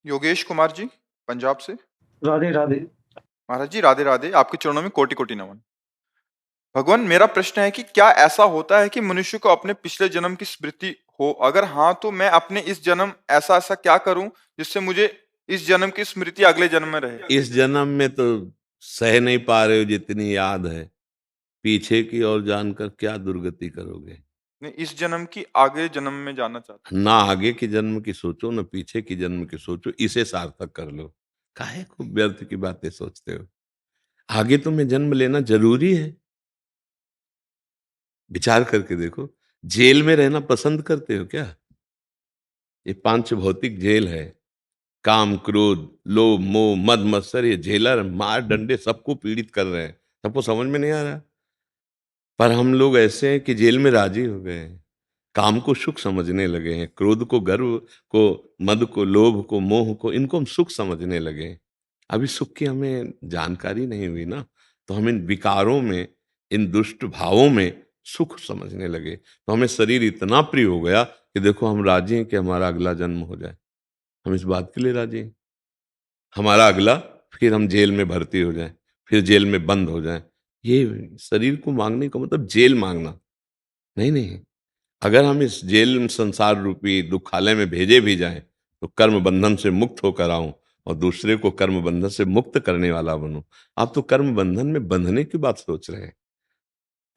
योगेश कुमार जी, पंजाब से। राधे राधे। महाराज जी, राधे राधे। आपके चरणों में कोटि कोटि नमन। भगवान, मेरा प्रश्न है कि क्या ऐसा होता है कि मनुष्य को अपने पिछले जन्म की स्मृति हो? अगर हाँ, तो मैं अपने इस जन्म ऐसा ऐसा क्या करूं जिससे मुझे इस जन्म की स्मृति अगले जन्म में रहे? इस जन्म में तो सह नहीं पा रहे हो जितनी याद है, पीछे की ओर जानकर क्या दुर्गति करोगे। नहीं, इस जन्म की आगे जन्म में जाना चाहता ना आगे के जन्म की सोचो, ना पीछे की जन्म की सोचो, इसे सार्थक कर लो। काहे खूब व्यर्थ की बातें सोचते हो। आगे तुम्हें जन्म लेना जरूरी है। विचार करके देखो, जेल में रहना पसंद करते हो क्या? ये पांच भौतिक जेल है। काम, क्रोध, लोभ, मोह, मद मत्सर, ये जेलर मार डंडे सबको पीड़ित कर रहे हैं। सबको समझ में नहीं आ रहा, पर हम लोग ऐसे हैं कि जेल में राजी हो गए हैं। काम को सुख समझने लगे हैं, क्रोध को गर्व को, मद को, लोभ को, मोह को, इनको हम सुख समझने लगे हैं। अभी सुख की हमें जानकारी नहीं हुई ना, तो हम इन विकारों में, इन दुष्ट भावों में सुख समझने लगे। तो हमें शरीर इतना प्रिय हो गया कि देखो, हम राजी हैं कि हमारा अगला जन्म हो जाए। हम इस बात के लिए राजी हैं, हमारा अगला, फिर हम जेल में भर्ती हो जाएं, फिर जेल में बंद हो जाएं। ये शरीर को मांगने का मतलब जेल मांगना नहीं। नहीं, अगर हम इस जेल संसार रूपी दुखालय में भेजे भी जाएं, तो कर्म बंधन से मुक्त होकर आऊं और दूसरे को कर्म बंधन से मुक्त करने वाला बनूं। आप तो कर्म बंधन में बंधने की बात सोच रहे हैं।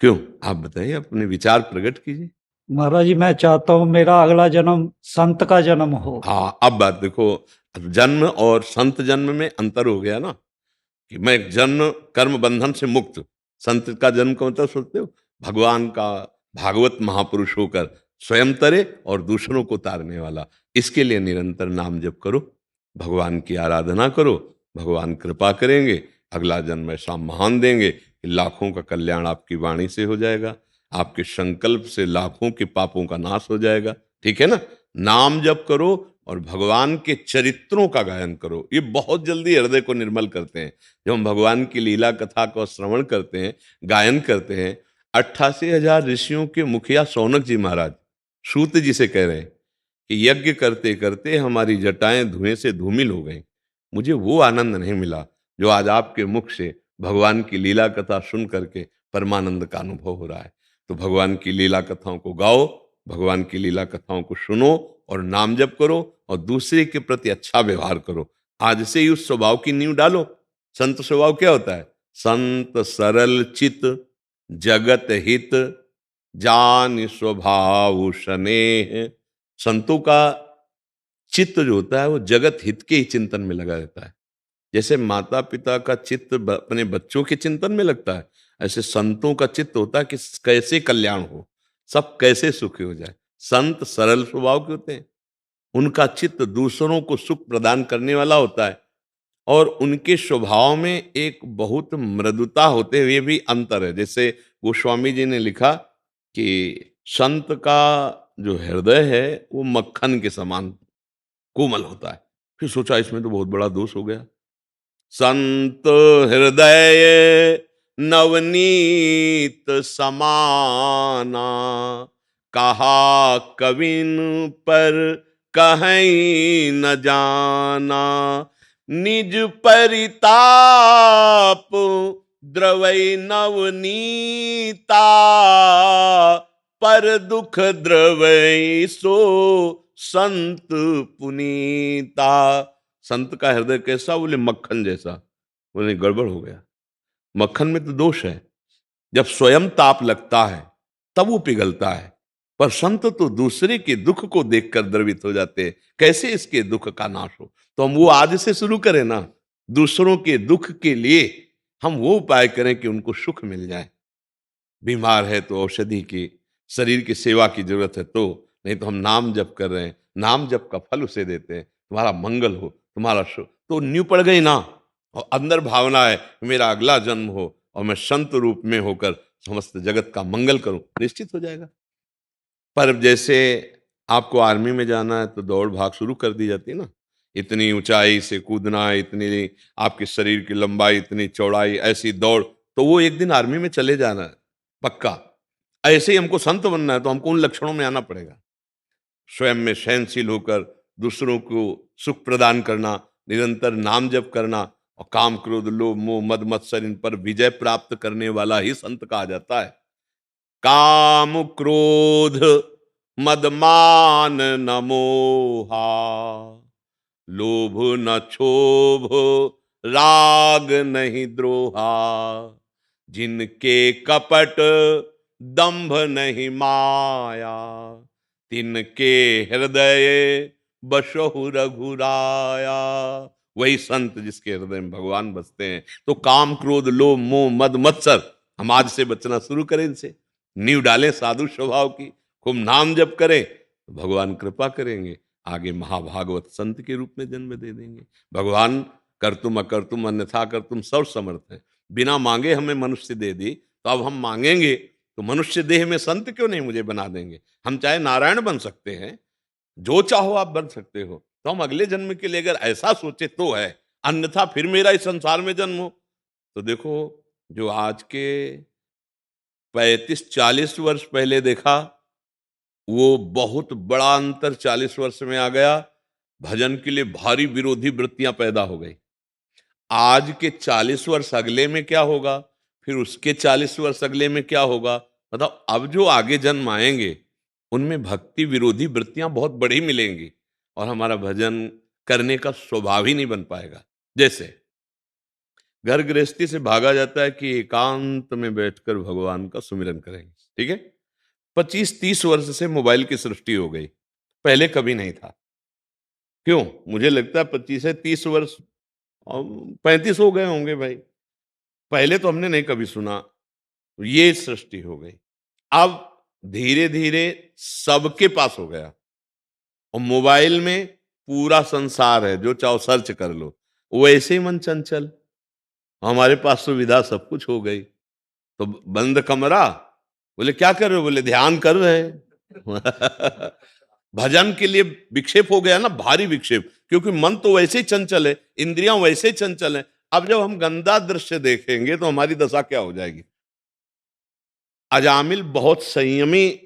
क्यों? आप बताइए, अपने विचार प्रकट कीजिए। महाराज जी, मैं चाहता हूँ मेरा अगला जन्म संत का जन्म हो। हाँ, अब बात देखो, जन्म और संत जन्म में अंतर हो गया ना, कि मैं जन्म कर्म बंधन से मुक्त। संत का जन्म का मतलब सोचते हो, भगवान का भागवत महापुरुष होकर स्वयं तरे और दूसरों को तारने वाला। इसके लिए निरंतर नाम जप करो, भगवान की आराधना करो, भगवान कृपा करेंगे, अगला जन्म ऐसा महान देंगे कि लाखों का कल्याण आपकी वाणी से हो जाएगा, आपके संकल्प से लाखों के पापों का नाश हो जाएगा। ठीक है ना? नाम जप करो और भगवान के चरित्रों का गायन करो। ये बहुत जल्दी हृदय को निर्मल करते हैं। जब हम भगवान की लीला कथा को श्रवण करते हैं, गायन करते हैं, 88,000 ऋषियों के मुखिया शौनक जी महाराज सूत जी से कह रहे हैं कि यज्ञ करते करते हमारी जटाएं धुएं से धूमिल हो गई। मुझे वो आनंद नहीं मिला जो आज आपके मुख से भगवान की लीला कथा सुन करके परमानंद का अनुभव हो रहा है। तो भगवान की लीला कथाओं को गाओ, भगवान की लीला कथाओं को सुनो और नाम जप करो और दूसरे के प्रति अच्छा व्यवहार करो। आज से ही उस स्वभाव की नींव डालो। संत स्वभाव क्या होता है? संत सरल चित, जगत हित, जान स्वभाव स्नेह। संतों का चित्त जो होता है वो जगत हित के ही चिंतन में लगा रहता है। जैसे माता पिता का चित्त अपने बच्चों के चिंतन में लगता है, ऐसे संतों का चित्त होता है कि कैसे कल्याण हो, सब कैसे सुखी हो जाए। संत सरल स्वभाव के होते हैं, उनका चित्त दूसरों को सुख प्रदान करने वाला होता है, और उनके स्वभाव में एक बहुत मृदुता होते हुए भी अंतर है। जैसे गोस्वामी जी ने लिखा कि संत का जो हृदय है वो मक्खन के समान कोमल होता है। फिर सोचा इसमें तो बहुत बड़ा दोष हो गया। संत हृदय नवनीत समाना, कहा कविन पर कहीं न जाना। निज परिताप द्रवै नवनीता, पर दुख द्रवै सो संत पुनीता। संत का हृदय कैसा? बोले मक्खन जैसा। बोले गड़बड़ हो गया, मक्खन में तो दोष है। जब स्वयं ताप लगता है तब वो पिघलता है, पर संत तो दूसरे के दुख को देखकर द्रवित हो जाते हैं, कैसे इसके दुख का नाश हो। तो हम वो आज से शुरू करें ना, दूसरों के दुख के लिए हम वो उपाय करें कि उनको सुख मिल जाए। बीमार है तो औषधि की, शरीर की सेवा की जरूरत है तो, नहीं तो हम नाम जप कर रहे हैं, नाम जप का फल उसे देते हैं। तुम्हारा मंगल हो, तुम्हारा शुभ, तो न्यू पड़ गई ना। और अंदर भावना है कि मेरा अगला जन्म हो और मैं संत रूप में होकर समस्त जगत का मंगल करूं, निश्चित हो जाएगा। पर जैसे आपको आर्मी में जाना है तो दौड़ भाग शुरू कर दी जाती है ना, इतनी ऊंचाई से कूदना, इतनी आपके शरीर की लंबाई, इतनी चौड़ाई, ऐसी दौड़, तो वो एक दिन आर्मी में चले जाना है पक्का। ऐसे ही हमको संत बनना है तो हमको उन लक्षणों में आना पड़ेगा। स्वयं में सहनशील होकर दूसरों को सुख प्रदान करना, निरंतर नाम जप करना और काम क्रोध लोभ मोह मद मत्सर इन पर विजय प्राप्त करने वाला ही संत कहा जाता है। काम क्रोध मद मान न मोहा, लोभ न क्षोभ राग नहीं द्रोहा, जिनके कपट दंभ नहीं माया, तिनके हृदय बसहु रघुराया। वही संत जिसके हृदय में भगवान बसते हैं। तो काम क्रोध लोभ मोह मद मत्सर हम आज से बचना शुरू करें, इनसे नींव डालें साधु स्वभाव की, खूब नाम जप करें तो भगवान कृपा करेंगे, आगे महाभागवत संत के रूप में जन्म दे देंगे। भगवान कर्तुम अकर्तुम अन्यथा कर्तुम सर्व समर्थ है, बिना मांगे हमें मनुष्य दे दी, तो अब हम मांगेंगे तो मनुष्य देह में संत क्यों नहीं मुझे बना देंगे। हम चाहे नारायण बन सकते हैं, जो चाहो आप बन सकते हो, तो हम अगले जन्म के लिए अगर ऐसा सोचे तो है, अन्यथा फिर मेरा इस संसार में जन्म हो। तो देखो, जो आज के 35-40 वर्ष पहले देखा, वो बहुत बड़ा अंतर 40 वर्ष में आ गया। भजन के लिए भारी विरोधी वृत्तियां पैदा हो गई। आज के 40 वर्ष अगले में क्या होगा, फिर उसके 40 वर्ष अगले में क्या होगा, मतलब अब जो आगे जन्म आएंगे उनमें भक्ति विरोधी वृत्तियां बहुत बड़ी मिलेंगी और हमारा भजन करने का स्वभाव ही नहीं बन पाएगा। जैसे घर गृहस्थी से भागा जाता है कि एकांत में बैठकर भगवान का सुमिरन करेंगे, ठीक है। 25-30 वर्ष से मोबाइल की सृष्टि हो गई, पहले कभी नहीं था। क्यों? मुझे लगता है 25 से 30 वर्ष, 35 हो गए होंगे भाई, पहले तो हमने नहीं कभी सुना। ये सृष्टि हो गई, अब धीरे धीरे सबके पास हो गया और मोबाइल में पूरा संसार है, जो चाहो सर्च कर लो। वैसे ही मन चंचल, हमारे पास सुविधा सब कुछ हो गई, तो बंद कमरा, बोले क्या कर रहे हो, बोले ध्यान कर रहे हैं। भजन के लिए विक्षेप हो गया ना, भारी विक्षेप, क्योंकि मन तो वैसे ही चंचल है, इंद्रियां वैसे ही चंचल है। अब जब हम गंदा दृश्य देखेंगे तो हमारी दशा क्या हो जाएगी। अजामिल बहुत संयमी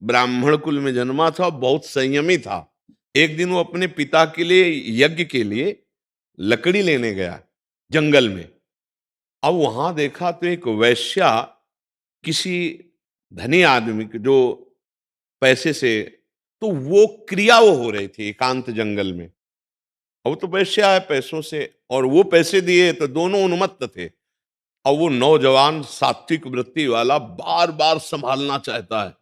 ब्राह्मण कुल में जन्मा था, बहुत संयमी था। एक दिन वो अपने पिता के लिए यज्ञ के लिए लकड़ी लेने गया जंगल में। अब वहां देखा तो एक वैश्या किसी धनी आदमी के जो पैसे से, तो वो क्रिया वो हो रही थी एकांत जंगल में। अब तो वैश्या है पैसों से, और वो पैसे दिए तो दोनों उन्मत्त थे। और वो नौजवान सात्विक वृत्ति वाला बार बार संभालना चाहता है,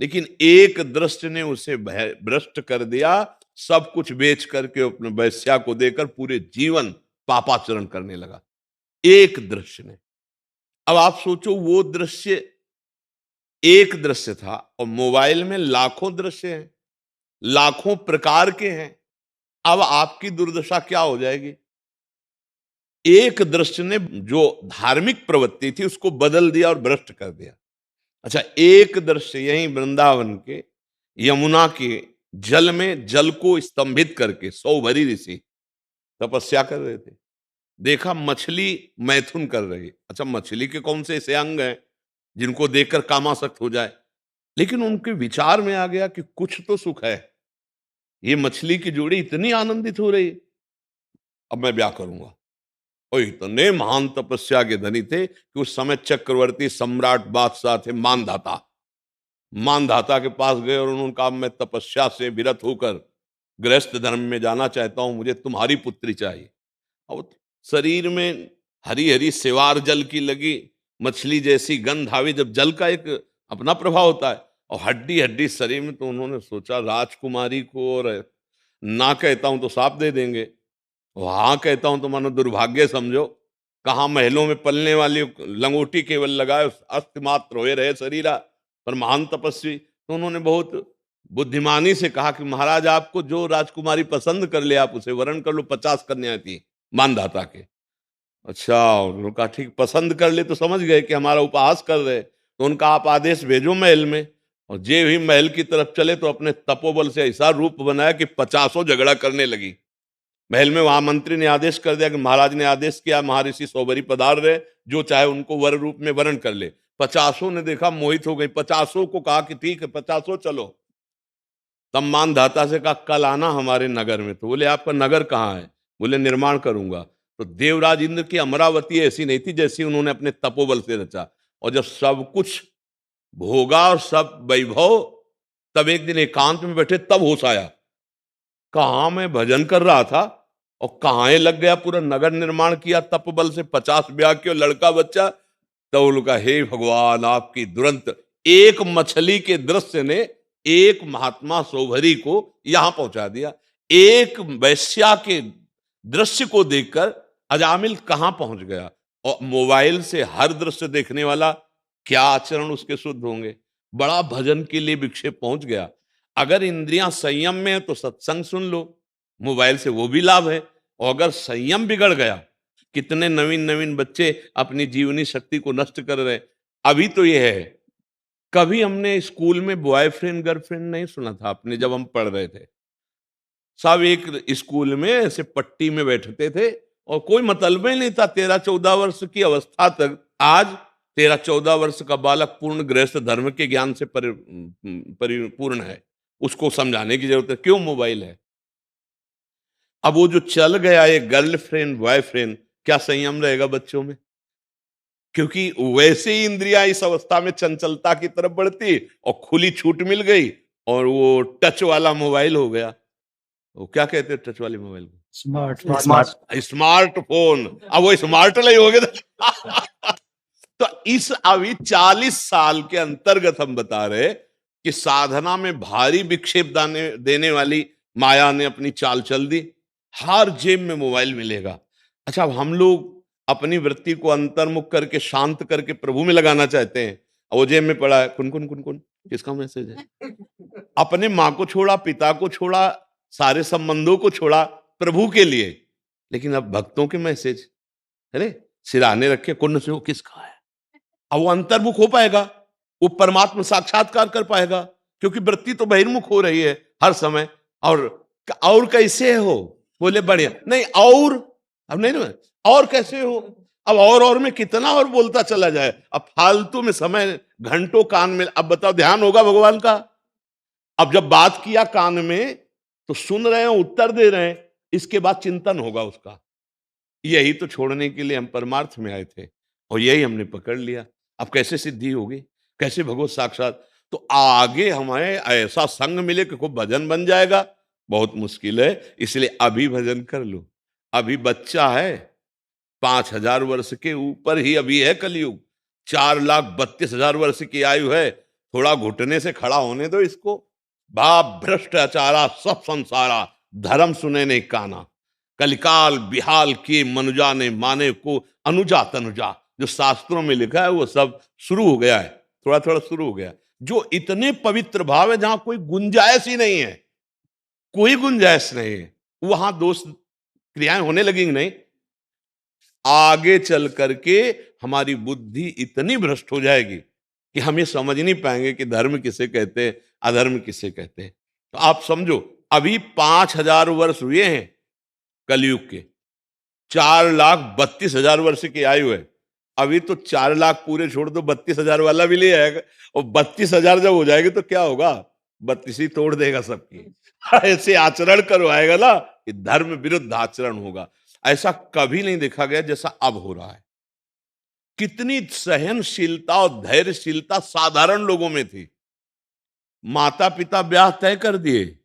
लेकिन एक दृष्टि ने उसे भ्रष्ट कर दिया। सब कुछ बेच करके अपने वैश्या को देकर पूरे जीवन पापाचरण करने लगा, एक दृश्य ने। अब आप सोचो, वो दृश्य एक दृश्य था और मोबाइल में लाखों दृश्य हैं, लाखों प्रकार के हैं। अब आपकी दुर्दशा क्या हो जाएगी। एक दृश्य ने जो धार्मिक प्रवृत्ति थी उसको बदल दिया और भ्रष्ट कर दिया। अच्छा, एक दृश्य यही वृंदावन के यमुना के जल में, जल को स्तंभित करके सौभरी ऋषि तपस्या कर रहे थे। देखा मछली मैथुन कर रही। अच्छा, मछली के कौन से ऐसे अंग हैं जिनको देखकर कामासक्त हो जाए, लेकिन उनके विचार में आ गया कि कुछ तो सुख है, ये मछली की जोड़ी इतनी आनंदित हो रही, अब मैं ब्याह करूंगा। और इतने महान तपस्या के धनी थे कि उस समय चक्रवर्ती सम्राट बादशाह थे मानधाता। मानधाता के पास गए और उन्होंने कहा, मैं तपस्या से विरत होकर गृहस्थ धर्म में जाना चाहता हूं, मुझे तुम्हारी पुत्री चाहिए। अब शरीर में हरी हरी सेवार जल की लगी मछली जैसी गंध आवी, जब जल का एक अपना प्रभाव होता है, और हड्डी हड्डी शरीर में, तो उन्होंने सोचा राजकुमारी को, और ना कहता हूं तो साफ दे देंगे, हाँ कहता हूं तो मानो दुर्भाग्य समझो। कहाँ महलों में पलने वाली लंगोटी केवल लगाए, अस्त मात्र होए रहे शरीरा, पर महान तपस्वी। तो उन्होंने बहुत बुद्धिमानी से कहा कि महाराज, आपको जो राजकुमारी पसंद कर ले आप उसे वरण कर लो। 50 कन्याएं थी मानधाता के। अच्छा, उन्होंने कहा ठीक, पसंद कर ले, तो समझ गए कि हमारा उपहास कर रहे। तो उनका आप आदेश भेजो महल में। और जे भी महल की तरफ चले तो अपने तपोबल से ऐसा रूप बनाया कि 50 झगड़ा करने लगी महल में। वहां मंत्री ने आदेश कर दिया कि महाराज ने आदेश किया, महर्षि सौभरी पधार रहे, जो चाहे उनको वर रूप में वरण कर ले। 50 ने देखा, मोहित हो गई। 50 को कहा कि ठीक है 50 चलो। तब मानधाता से कहा कल आना हमारे नगर में। तो बोले आपका नगर कहाँ है? बोले निर्माण करूंगा। तो देवराज इंद्र की अमरावती ऐसी नहीं थी जैसी उन्होंने अपने तपोबल से रचा। और जब सब कुछ भोगा और सब वैभव, तब एक दिन एकांत में बैठे, तब होश आया, कहाँ मैं भजन कर रहा था और कहाँ ये लग गया, पूरा नगर निर्माण किया तपबल से, 50 ब्याह किया, लड़का बच्चा। तो उनका हे भगवान आपकी दुरंत, एक मछली के दृश्य ने एक महात्मा सौभरी को यहां पहुंचा दिया। एक वैश्या के दृश्य को देखकर अजामिल कहां पहुंच गया। और मोबाइल से हर दृश्य देखने वाला, क्या आचरण उसके शुद्ध होंगे। बड़ा भजन के लिए विक्षेप पहुंच गया। अगर इंद्रियां संयम में है तो सत्संग सुन लो, मोबाइल से वो भी लाभ है। और अगर संयम बिगड़ गया, कितने नवीन नवीन बच्चे अपनी जीवनी शक्ति को नष्ट कर रहे। अभी तो ये है, कभी हमने स्कूल में बॉयफ्रेंड गर्लफ्रेंड नहीं सुना था अपने, जब हम पढ़ रहे थे। सब एक स्कूल में ऐसे पट्टी में बैठते थे और कोई मतलब ही नहीं था 13-14 वर्ष की अवस्था तक। आज 13-14 वर्ष का बालक पूर्ण गृहस्थ धर्म के ज्ञान से परिपूर्ण है, उसको समझाने की जरूरत है। क्यों? मोबाइल है। अब वो जो चल गया ये गर्लफ्रेंड बॉयफ्रेंड, क्या संयम रहेगा बच्चों में? क्योंकि वैसे ही इंद्रियां इस अवस्था में चंचलता की तरफ बढ़ती और खुली छूट मिल गई और वो टच वाला मोबाइल हो गया। वो क्या कहते हैं टच वाले मोबाइल को? स्मार्टफोन। अब वो स्मार्ट नहीं हो गया। तो इस अभी 40 साल के अंतर्गत हम बता रहे कि साधना में भारी विक्षेप देने वाली माया ने अपनी चाल चल दी। हर जेब में मोबाइल मिलेगा। अच्छा, अब हम लोग अपनी वृत्ति को अंतर्मुख करके शांत करके प्रभु में लगाना चाहते हैं, वो जेब में पड़ा है, कुन कुन कुन कुन, किसका मैसेज है? अपने माँ को छोड़ा, पिता को छोड़ा, सारे संबंधों को छोड़ा प्रभु के लिए। लेकिन अब भक्तों के मैसेज, अरे सिराने रखे, कौन से हो, किसका है? अब वो अंतर्मुख हो पाएगा, वो परमात्मा साक्षात्कार कर पाएगा, क्योंकि वृत्ति तो बहिर्मुख हो रही है हर समय। और कैसे हो? बोले बढ़िया। नहीं और, अब नहीं ना, और कैसे हो? अब और में कितना और बोलता चला जाए, अब फालतू में समय घंटों कान में। अब बताओ ध्यान होगा भगवान का? अब जब बात किया कान में तो सुन रहे हैं, उत्तर दे रहे हैं, इसके बाद चिंतन होगा उसका। यही तो छोड़ने के लिए हम परमार्थ में आए थे और यही हमने पकड़ लिया। अब कैसे सिद्धि होगी, कैसे भगवत साक्षात? तो आगे हमें ऐसा संग मिले कि खूब भजन बन जाएगा, बहुत मुश्किल है। इसलिए अभी भजन कर लो। अभी बच्चा है, 5,000 वर्ष के ऊपर ही अभी है कलयुग। 4,32,000 वर्ष की आयु है। थोड़ा घुटने से खड़ा होने दो इसको। बाप भ्रष्टाचारा सब संसारा, धर्म सुने नहीं काना, कलिकाल बिहाल किए मनुजा ने माने को अनुजा तनुजा। जो शास्त्रों में लिखा है वो सब शुरू हो गया है, थोड़ा थोड़ा शुरू हो गया। जो इतने पवित्र भाव है जहां कोई गुंजाइश ही नहीं है, कोई गुंजाइश नहीं है, वहां दोष क्रियाएं होने लगेंगी नहीं। आगे चल करके हमारी बुद्धि इतनी भ्रष्ट हो जाएगी कि हम ये समझ नहीं पाएंगे कि धर्म किसे कहते हैं, अधर्म किसे कहते हैं। तो आप समझो, अभी 5,000 वर्ष हुए हैं कलयुग के, 4,32,000 वर्ष की आयु है। अभी तो 4 लाख पूरे छोड़ दो, 32,000 वाला भी ले आएगा। और 32,000 जब हो जाएगी तो क्या होगा? 32 ही तोड़ देगा सबकी। ऐसे आचरण करवाएगा ना कि धर्म विरुद्ध आचरण होगा। ऐसा कभी नहीं देखा गया जैसा अब हो रहा है। कितनी सहनशीलता और धैर्यशीलता साधारण लोगों में थी। माता पिता ब्याह तय कर दिए,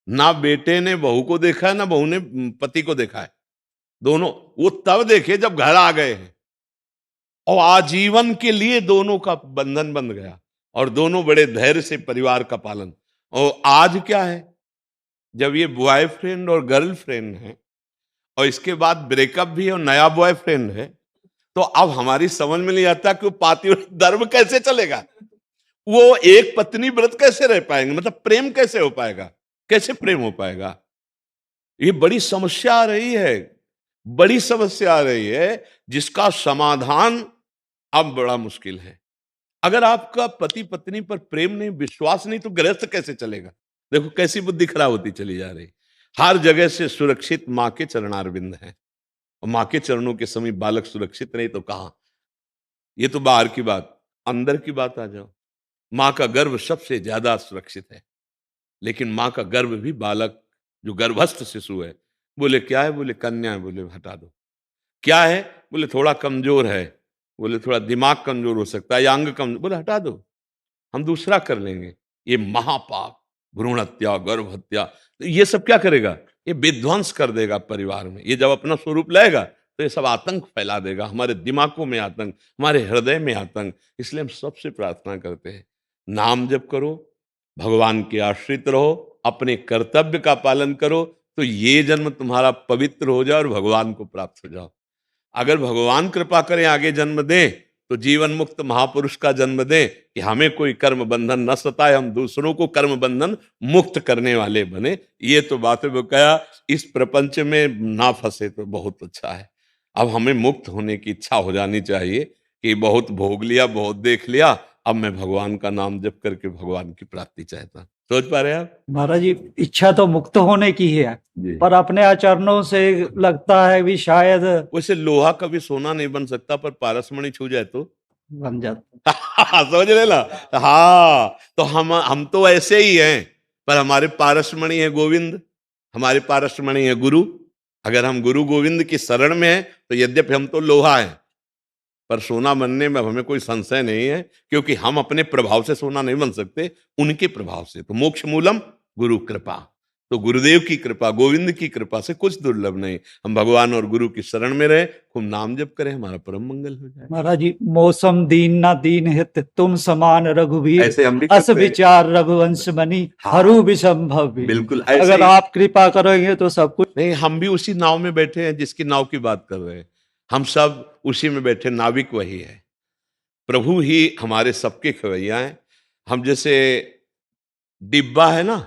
ना बेटे ने बहू को देखा है ना बहू ने पति को देखा है। दोनों वो तब देखे जब घर आ गए हैं, और आजीवन के लिए दोनों का बंधन बंध गया और दोनों बड़े धैर्य से परिवार का पालन। और आज क्या है, जब ये बॉयफ्रेंड और गर्लफ्रेंड है और इसके बाद ब्रेकअप भी है और नया बॉयफ्रेंड है, तो अब हमारी समझ में नहीं आता कि वो पातिव्रत धर्म कैसे चलेगा। वो एक पत्नी व्रत कैसे रह पाएंगे, मतलब प्रेम कैसे हो पाएगा, कैसे प्रेम हो पाएगा? ये बड़ी समस्या आ रही है, बड़ी समस्या आ रही है, जिसका समाधान अब बड़ा मुश्किल है। अगर आपका पति पत्नी पर प्रेम नहीं, विश्वास नहीं, तो गृहस्थ कैसे चलेगा? देखो कैसी बुद्धि खराब होती चली जा रही। हर जगह से सुरक्षित मां के चरणारविंद हैं, और मां के चरणों के समीप बालक सुरक्षित नहीं तो कहां? ये तो बाहर की बात, अंदर की बात आ जाओ। मां का गर्भ सबसे ज्यादा सुरक्षित है, लेकिन माँ का गर्भ भी बालक जो गर्भस्थ शिशु है, बोले क्या है, बोले कन्या है, बोले हटा दो। क्या है, बोले थोड़ा कमजोर है, बोले थोड़ा दिमाग कमजोर हो सकता है या अंग कमजोर, बोले हटा दो, हम दूसरा कर लेंगे। ये महापाप, भ्रूण हत्या, गर्भ हत्या, तो ये सब क्या करेगा, ये विध्वंस कर देगा परिवार में। ये जब अपना स्वरूप लाएगा तो ये सब आतंक फैला देगा, हमारे दिमागों में आतंक, हमारे हृदय में आतंक। इसलिए हम सबसे प्रार्थना करते हैं, नाम जप करो, भगवान के आश्रित रहो, अपने कर्तव्य का पालन करो, तो ये जन्म तुम्हारा पवित्र हो जाए और भगवान को प्राप्त हो जाओ। अगर भगवान कृपा करें आगे जन्म दें तो जीवन मुक्त महापुरुष का जन्म दें कि हमें कोई कर्म बंधन न सताए, हम दूसरों को कर्म बंधन मुक्त करने वाले बने। ये तो बातें वो कहा, इस प्रपंच में ना फंसे तो बहुत अच्छा है। अब हमें मुक्त होने की इच्छा हो जानी चाहिए कि बहुत भोग लिया, बहुत देख लिया, अब मैं भगवान का नाम जप करके भगवान की प्राप्ति चाहता। सोच पा रहे हैं आप? महाराज जी, इच्छा तो मुक्त होने की ही है, जी। पर अपने आचरणों से लगता है भी शायद वैसे लोहा कभी सोना नहीं बन सकता, पर पारसमणि छू जाए तो बन जाता। समझ रहे ना? हाँ, तो हम तो ऐसे ही हैं, पर हमारे पारसमणि है गोविंद, हमारे पारसमणि है गुरु। अगर हम गुरु गोविंद की शरण में हैं तो यद्यपि हम तो लोहा हैं, पर सोना बनने में हमें कोई संशय नहीं है, क्योंकि हम अपने प्रभाव से सोना नहीं बन सकते, उनके प्रभाव से। तो मोक्ष मूलम गुरु कृपा, तो गुरुदेव की कृपा, गोविंद की कृपा से कुछ दुर्लभ नहीं। हम भगवान और गुरु की शरण में रहे, खूब नाम जप करें, हमारा परम मंगल हो जाए। महाराज जी, मौसम दीन ना दीन हित, तुम समान रघुवीर, ऐसे हम भी अस करते हैं। विचार रघुवंश बनी, हाँ। हरू विसंभव भी। बिल्कुल ऐसे अगर ही। आप कृपा करोगे तो सब कुछ। नहीं, हम भी उसी नाव में बैठे हैं जिसकी नाव की बात कर रहे हैं। हम सब उसी में बैठे, नाविक वही है, प्रभु ही हमारे सबके खवैया हैं। हम जैसे डिब्बा है ना,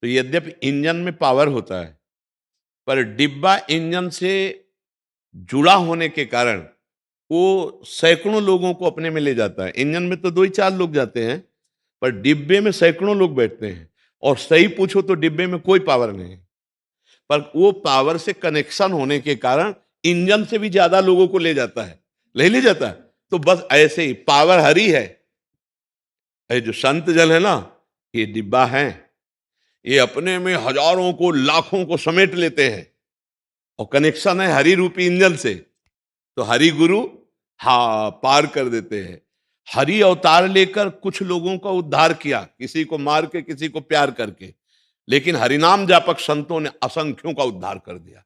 तो यद्यपि इंजन में पावर होता है, पर डिब्बा इंजन से जुड़ा होने के कारण वो सैकड़ों लोगों को अपने में ले जाता है। इंजन में तो 2 ही 4 लोग जाते हैं, पर डिब्बे में सैकड़ों लोग बैठते हैं। और सही पूछो तो डिब्बे में कोई पावर नहीं है, पर वो पावर से कनेक्शन होने के कारण इंजन से भी ज्यादा लोगों को ले जाता है, ले जाता है। तो बस ऐसे ही पावर हरी है। ये जो संत जन है ना, ये डिब्बा है, ये अपने में हजारों को, लाखों को समेट लेते हैं, और कनेक्शन है हरि रूपी इंजन से। तो हरि गुरु हाँ पार कर देते हैं। हरि अवतार लेकर कुछ लोगों का उद्धार किया, किसी को मार के, किसी को प्यार करके, लेकिन हरिनाम जापक संतों ने असंख्यों का उद्धार कर दिया।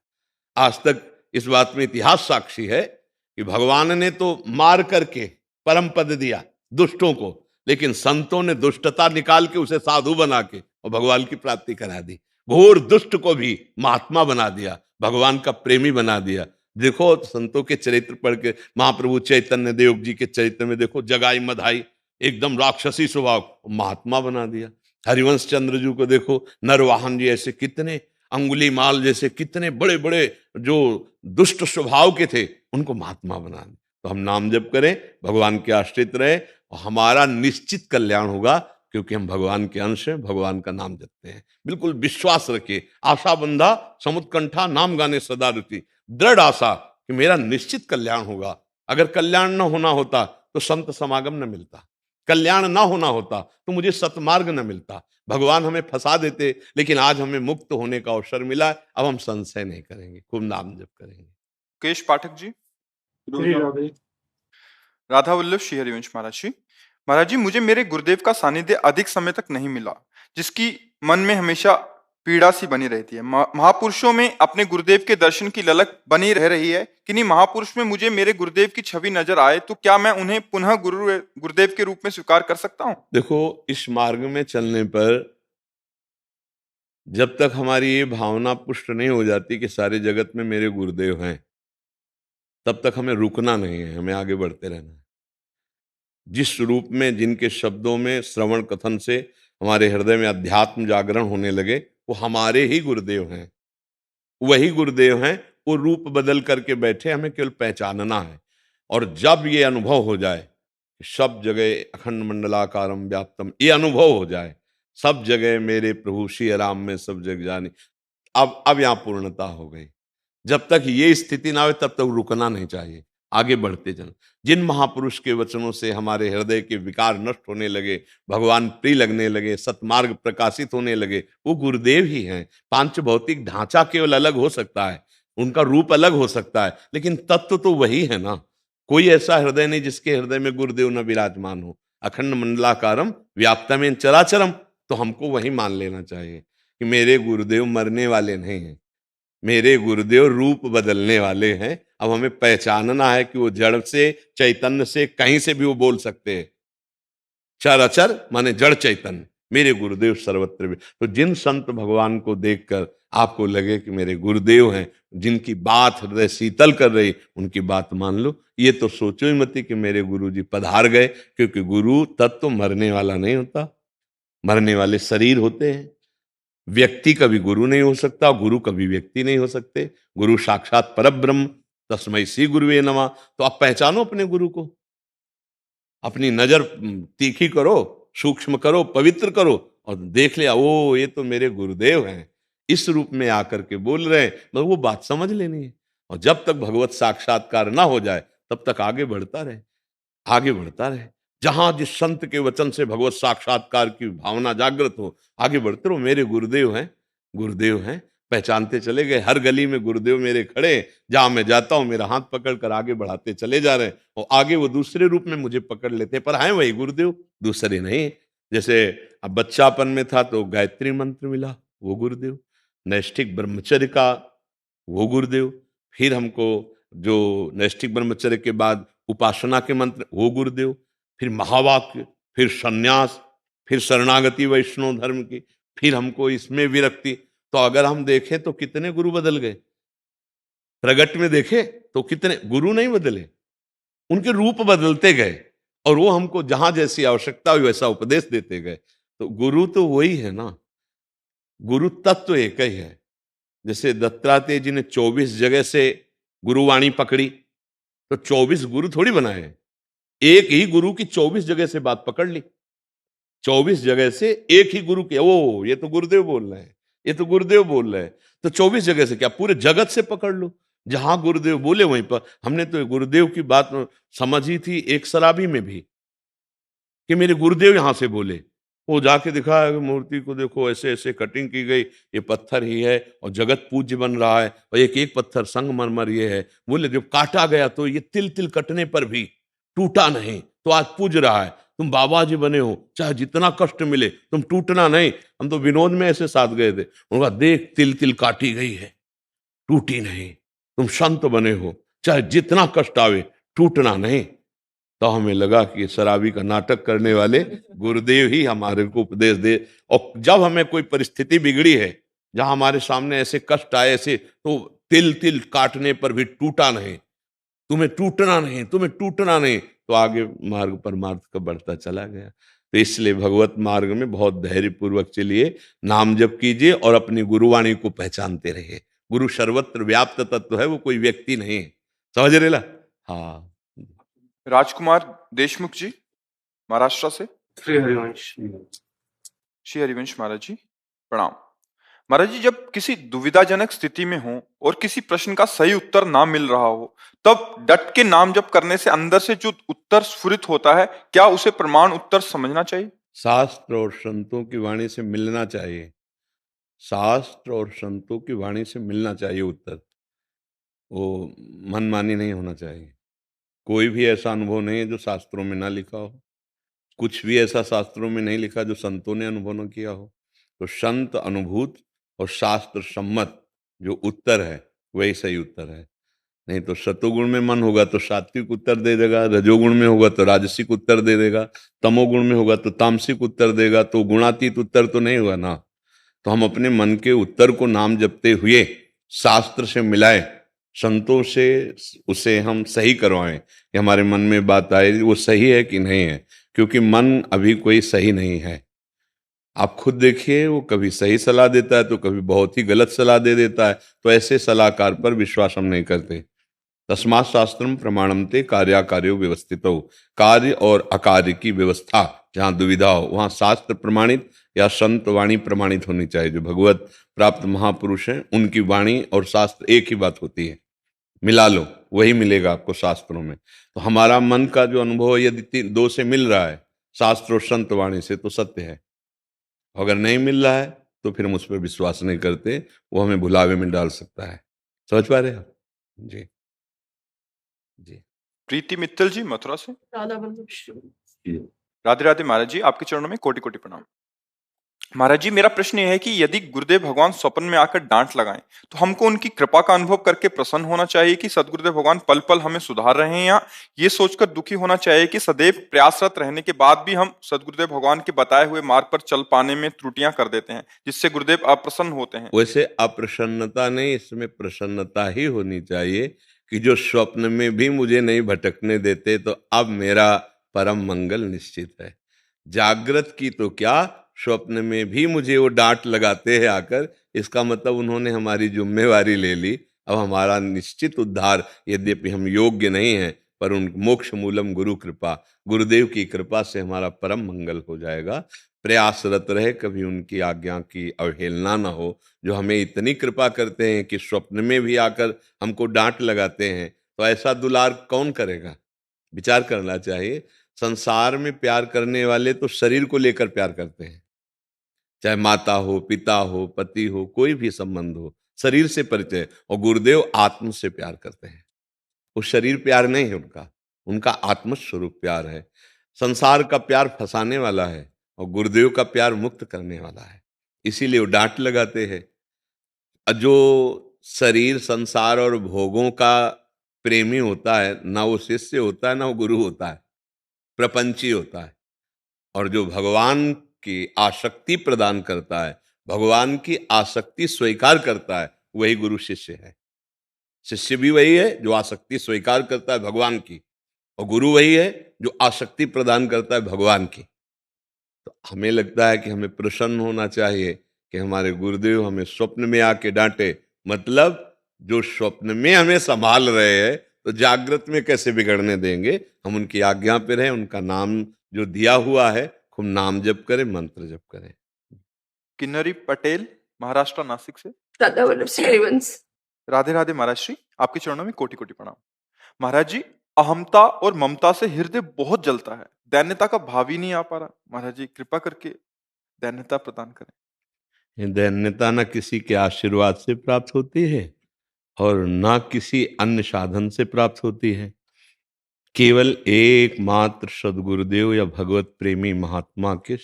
आज तक इस बात में इतिहास साक्षी है कि भगवान ने तो मार करके परम पद दिया दुष्टों को, लेकिन संतों ने दुष्टता निकाल के उसे साधु बना के और भगवान की प्राप्ति करा दी। घोर दुष्ट को भी महात्मा बना दिया, भगवान का प्रेमी बना दिया। देखो संतों के चरित्र पढ़ के, महाप्रभु चैतन्य देव जी के चरित्र में देखो, जगाई मधाई एकदम राक्षसी स्वभाव, महात्मा बना दिया। हरिवंश चंद्र जी को देखो, नरवाहन जी ऐसे कितने, अंगुली माल जैसे कितने बड़े बड़े जो दुष्ट स्वभाव के थे, उनको महात्मा बना दिया। तो हम नाम जप करें, भगवान के आश्रित रहे, और हमारा निश्चित कल्याण होगा, क्योंकि हम भगवान के अंश हैं, भगवान का नाम जपते हैं। बिल्कुल विश्वास रखिए, आशा बंधा समुत्कंठा, नाम गाने सदा रुचि। दृढ़ आशा कि मेरा निश्चित कल्याण होगा। अगर कल्याण न होना होता तो संत समागम न मिलता, कल्याण ना होना होता तो मुझे सतमार्ग न मिलता। भगवान हमें फंसा देते, लेकिन आज हमें मुक्त होने का अवसर मिला। अब हम संशय नहीं करेंगे, खूब नाम जप करेंगे। केश पाठक जी। राधा वल्लभ श्री हरिवंश महाराज जी। महाराज जी, मुझे मेरे गुरुदेव का सानिध्य अधिक समय तक नहीं मिला, जिसकी मन में हमेशा पीड़ा सी बनी रहती है। महापुरुषों में अपने गुरुदेव के दर्शन की ललक बनी रह रही है। किन्हीं महापुरुष में मुझे मेरे गुरुदेव की छवि नजर आए तो क्या मैं उन्हें पुनः गुरुदेव के रूप में स्वीकार कर सकता हूँ? देखो, इस मार्ग में चलने पर जब तक हमारी ये भावना पुष्ट नहीं हो जाती कि सारे जगत में मेरे गुरुदेव हैं, तब तक हमें रुकना नहीं है, हमें आगे बढ़ते रहना है। जिस रूप में, जिनके शब्दों में, श्रवण कथन से हमारे हृदय में अध्यात्म जागरण होने लगे, वो हमारे ही गुरुदेव हैं, वही गुरुदेव हैं। वो रूप बदल करके बैठे, हमें केवल पहचानना है। और जब ये अनुभव हो जाए, सब जगह अखंड मंडलाकारम व्याप्तम, ये अनुभव हो जाए, सब जगह मेरे प्रभु श्री राम में सब जग जानी, अब यहाँ पूर्णता हो गई। जब तक ये स्थिति ना हो तब तक रुकना नहीं चाहिए, आगे बढ़ते चल। जिन महापुरुष के वचनों से हमारे हृदय के विकार नष्ट होने लगे, भगवान प्रिय लगने लगे, सतमार्ग प्रकाशित होने लगे, वो गुरुदेव ही हैं। पांच भौतिक ढांचा केवल अलग हो सकता है, उनका रूप अलग हो सकता है, लेकिन तत्व तो वही है ना। कोई ऐसा हृदय नहीं जिसके हृदय में गुरुदेव न विराजमान हो। अखंड मंडलाकारम व्याप्तमेन चराचरम, तो हमको वही मान लेना चाहिए कि मेरे गुरुदेव मरने वाले नहीं हैं, मेरे गुरुदेव रूप बदलने वाले हैं। अब हमें पहचानना है कि वो जड़ से, चैतन्य से, कहीं से भी वो बोल सकते हैं। चर अचर माने जड़ चैतन्य, मेरे गुरुदेव सर्वत्र भी। तो जिन संत भगवान को देखकर आपको लगे कि मेरे गुरुदेव हैं, जिनकी बात हृदय शीतल कर रही, उनकी बात मान लो। ये तो सोचो ही मत कि मेरे गुरु जी पधार गए, क्योंकि गुरु तत्व मरने वाला नहीं होता, मरने वाले शरीर होते हैं। व्यक्ति कभी गुरु नहीं हो सकता, गुरु कभी व्यक्ति नहीं हो सकते। गुरु साक्षात परब्रह्म, तस्मै श्री गुरुवे नमः। तो आप पहचानो अपने गुरु को, अपनी नजर तीखी करो, सूक्ष्म करो, पवित्र करो, और देख लिया ओ ये तो मेरे गुरुदेव हैं, इस रूप में आकर के बोल रहे हैं। मतलब वो बात समझ लेनी है। और जब तक भगवत साक्षात्कार ना हो जाए तब तक आगे बढ़ता रहे, आगे बढ़ता रहे। जहां जिस संत के वचन से भगवत साक्षात्कार की भावना जागृत हो, आगे बढ़ते रहो। मेरे गुरुदेव हैं, गुरुदेव हैं, पहचानते चले गए। हर गली में गुरुदेव मेरे खड़े, जहां मैं जाता हूं मेरा हाथ पकड़कर आगे बढ़ाते चले जा रहे हैं। और आगे वो दूसरे रूप में मुझे पकड़ लेते हैं, पर हैं वही गुरुदेव, दूसरे नहीं। जैसे अब बच्चापन में था तो गायत्री मंत्र मिला, वो गुरुदेव। नैष्ठिक ब्रह्मचर्य का, वो गुरुदेव। फिर हमको जो नैष्ठिक ब्रह्मचर्य के बाद उपासना के मंत्र, वो गुरुदेव। फिर महावाक्य, फिर सन्यास, फिर शरणागति वैष्णव धर्म की, फिर हमको इसमें विरक्ति। तो अगर हम देखें तो कितने गुरु बदल गए। प्रगट में देखे तो कितने गुरु नहीं बदले, उनके रूप बदलते गए, और वो हमको जहां जैसी आवश्यकता हुई वैसा उपदेश देते गए। तो गुरु तो वही है ना, गुरु तत्व एक ही है। जैसे दत्तात्रेय जी ने 24 जगह से गुरुवाणी पकड़ी, तो 24 गुरु थोड़ी बनाए, एक ही गुरु की 24 जगह से बात पकड़ ली। 24 जगह से एक ही गुरु के, ओ ये तो गुरुदेव बोल रहे हैं, ये तो गुरुदेव बोल रहे हैं। तो 24 जगह से क्या, पूरे जगत से पकड़ लो, जहां गुरुदेव बोले वहीं पर। हमने तो गुरुदेव की बात समझी थी एक शराबी में भी, कि मेरे गुरुदेव यहां से बोले। वो जाके दिखाया मूर्ति को, देखो ऐसे ऐसे कटिंग की गई, ये पत्थर ही है और जगत पूज्य बन रहा है, और एक एक पत्थर संगमरमर ये है। बोले जब काटा गया तो ये तिल तिल कटने पर भी टूटा नहीं, तो आज पूज रहा है। तुम बाबा जी बने हो, चाहे जितना कष्ट मिले तुम टूटना नहीं। हम तो विनोद में ऐसे साथ गए थे, उनका देख तिल तिल काटी गई है, टूटी नहीं। तुम संत बने हो, चाहे जितना कष्ट आवे टूटना नहीं। तो हमें लगा कि शराबी का नाटक करने वाले गुरुदेव ही हमारे को उपदेश दे। और जब हमें कोई परिस्थिति बिगड़ी है, जहां हमारे सामने ऐसे कष्ट आए, ऐसे, तो तिल तिल काटने पर भी टूटा नहीं, तुम्हें टूटना नहीं, तुम्हें टूटना नहीं, तो आगे मार्ग परमार्थ का बढ़ता चला गया। तो इसलिए भगवत मार्ग में बहुत धैर्य पूर्वक चलिए, नाम जप कीजिए और अपनी गुरुवाणी को पहचानते रहिए। गुरु सर्वत्र व्याप्त तत्व है, वो कोई व्यक्ति नहीं है। समझ रहे ला? हाँ। राजकुमार देशमुख जी, महाराष्ट्र से। श्री हरिवंश। श्री हरिवंश महाराज जी, प्रणाम। महाराज जी, जब किसी दुविधाजनक स्थिति में हो और किसी प्रश्न का सही उत्तर ना मिल रहा हो, तब डट के नाम जप करने से अंदर से जो उत्तर स्फुरित होता है, क्या उसे प्रमाण उत्तर समझना चाहिए? शास्त्र और संतों की वाणी से मिलना चाहिए, शास्त्र और संतों की वाणी से मिलना चाहिए उत्तर। वो मनमानी नहीं होना चाहिए। कोई भी ऐसा अनुभव नहीं है जो शास्त्रों में ना लिखा हो, कुछ भी ऐसा शास्त्रों में नहीं लिखा जो संतों ने अनुभव न किया हो। तो संत अनुभूत और शास्त्र सम्मत जो उत्तर है वही सही उत्तर है। नहीं तो सतोगुण में मन होगा तो सात्विक उत्तर दे देगा, रजोगुण में होगा तो राजसिक उत्तर दे देगा, तमोगुण में होगा तो तामसिक उत्तर देगा, तो गुणातीत उत्तर तो नहीं हुआ ना। तो हम अपने मन के उत्तर को नाम जपते हुए शास्त्र से मिलाएं, संतों से उसे हम सही करवाएं कि हमारे मन में बात आए वो सही है कि नहीं है। क्योंकि मन अभी कोई सही नहीं है। आप खुद देखिए, वो कभी सही सलाह देता है तो कभी बहुत ही गलत सलाह दे देता है। तो ऐसे सलाहकार पर विश्वास हम नहीं करते। तस्मात् शास्त्रम प्रमाणमते कार्याकार्यो व्यवस्थितो। कार्य और अकार्य की व्यवस्था जहाँ दुविधा हो वहाँ शास्त्र प्रमाणित या संत वाणी प्रमाणित होनी चाहिए। जो भगवत प्राप्त महापुरुष हैं उनकी वाणी और शास्त्र एक ही बात होती है, मिला लो। वही मिलेगा आपको शास्त्रों में। तो हमारा मन का जो अनुभव यदि दो से मिल रहा है, शास्त्र और संत वाणी से, तो सत्य है। अगर नहीं मिल रहा है तो फिर हम उस पर विश्वास नहीं करते, वो हमें भुलावे में डाल सकता है। समझ पा रहे हैं आप? जी जी प्रीति मित्तल जी मथुरा से। राधा वल्लभ श्री। जी। राधे राधे महाराज जी, आपके चरणों में कोटि कोटि प्रणाम। महाराज जी, मेरा प्रश्न यह है कि यदि गुरुदेव भगवान स्वप्न में आकर डांट लगाएं तो हमको उनकी कृपा का अनुभव करके प्रसन्न होना चाहिए कि सदगुरुदेव भगवान पल पल हमें सुधार रहे हैं, या ये सोचकर दुखी होना चाहिए कि सदैव प्रयासरत रहने के बाद भी हम सदगुरुदेव भगवान के बताए हुए मार्ग पर चल पाने में त्रुटियां कर देते हैं, जिससे गुरुदेव अप्रसन्न होते हैं? वैसे अप्रसन्नता नहीं, इसमें प्रसन्नता ही होनी चाहिए कि जो स्वप्न में भी मुझे नहीं भटकने देते, तो अब मेरा परम मंगल निश्चित है। जागृत की तो क्या, स्वप्न में भी मुझे वो डांट लगाते हैं आकर, इसका मतलब उन्होंने हमारी जिम्मेवारी ले ली। अब हमारा निश्चित उद्धार, यद्यपि हम योग्य नहीं हैं, पर उन मोक्ष मूलम गुरु कृपा, गुरुदेव की कृपा से हमारा परम मंगल हो जाएगा। प्रयासरत रहे, कभी उनकी आज्ञा की अवहेलना ना हो, जो हमें इतनी कृपा करते हैं कि स्वप्न में भी आकर हमको डांट लगाते हैं। तो ऐसा दुलार कौन करेगा? विचार करना चाहिए। संसार में प्यार करने वाले तो शरीर को लेकर प्यार करते हैं, चाहे माता हो, पिता हो, पति हो, कोई भी संबंध हो, शरीर से परिचय। और गुरुदेव आत्म से प्यार करते हैं। वो शरीर प्यार नहीं है उनका, उनका आत्म स्वरूप प्यार है। संसार का प्यार फंसाने वाला है और गुरुदेव का प्यार मुक्त करने वाला है, इसीलिए वो डांट लगाते हैं। जो शरीर, संसार और भोगों का प्रेमी होता है, ना वो शिष्य होता है, ना वो गुरु होता है, प्रपंची होता है। और जो भगवान की आसक्ति प्रदान करता है, भगवान की आसक्ति स्वीकार करता है, वही गुरु शिष्य है। शिष्य भी वही है जो आसक्ति स्वीकार करता है भगवान की, और गुरु वही है जो आसक्ति प्रदान करता है भगवान की। तो हमें लगता है कि हमें प्रसन्न होना चाहिए कि हमारे गुरुदेव हमें स्वप्न में आके डांटे, मतलब जो स्वप्न में हमें संभाल रहे हैं, तो जागृत में कैसे बिगड़ने देंगे? हम उनकी आज्ञा पे रहें, उनका नाम जो दिया हुआ है, खूब नाम जप करें, मंत्र जप करें। किन्नरी पटेल महाराष्ट्र नासिक से। राधा वल्लभ श्री वंश। राधे राधे महाराज श्री, आपके चरणों में कोटि कोटि प्रणाम। महाराज जी, अहमता और ममता से हृदय बहुत जलता है, दैन्यता का भाव ही नहीं आ पा रहा। महाराज जी कृपा करके दैन्यता प्रदान करें। दैन्यता न किसी के आशीर्वाद से प्राप्त होती है और ना किसी अन्य साधन से प्राप्त होती है। केवल एकमात्र सदगुरुदेव या भगवत प्रेमी महात्मा के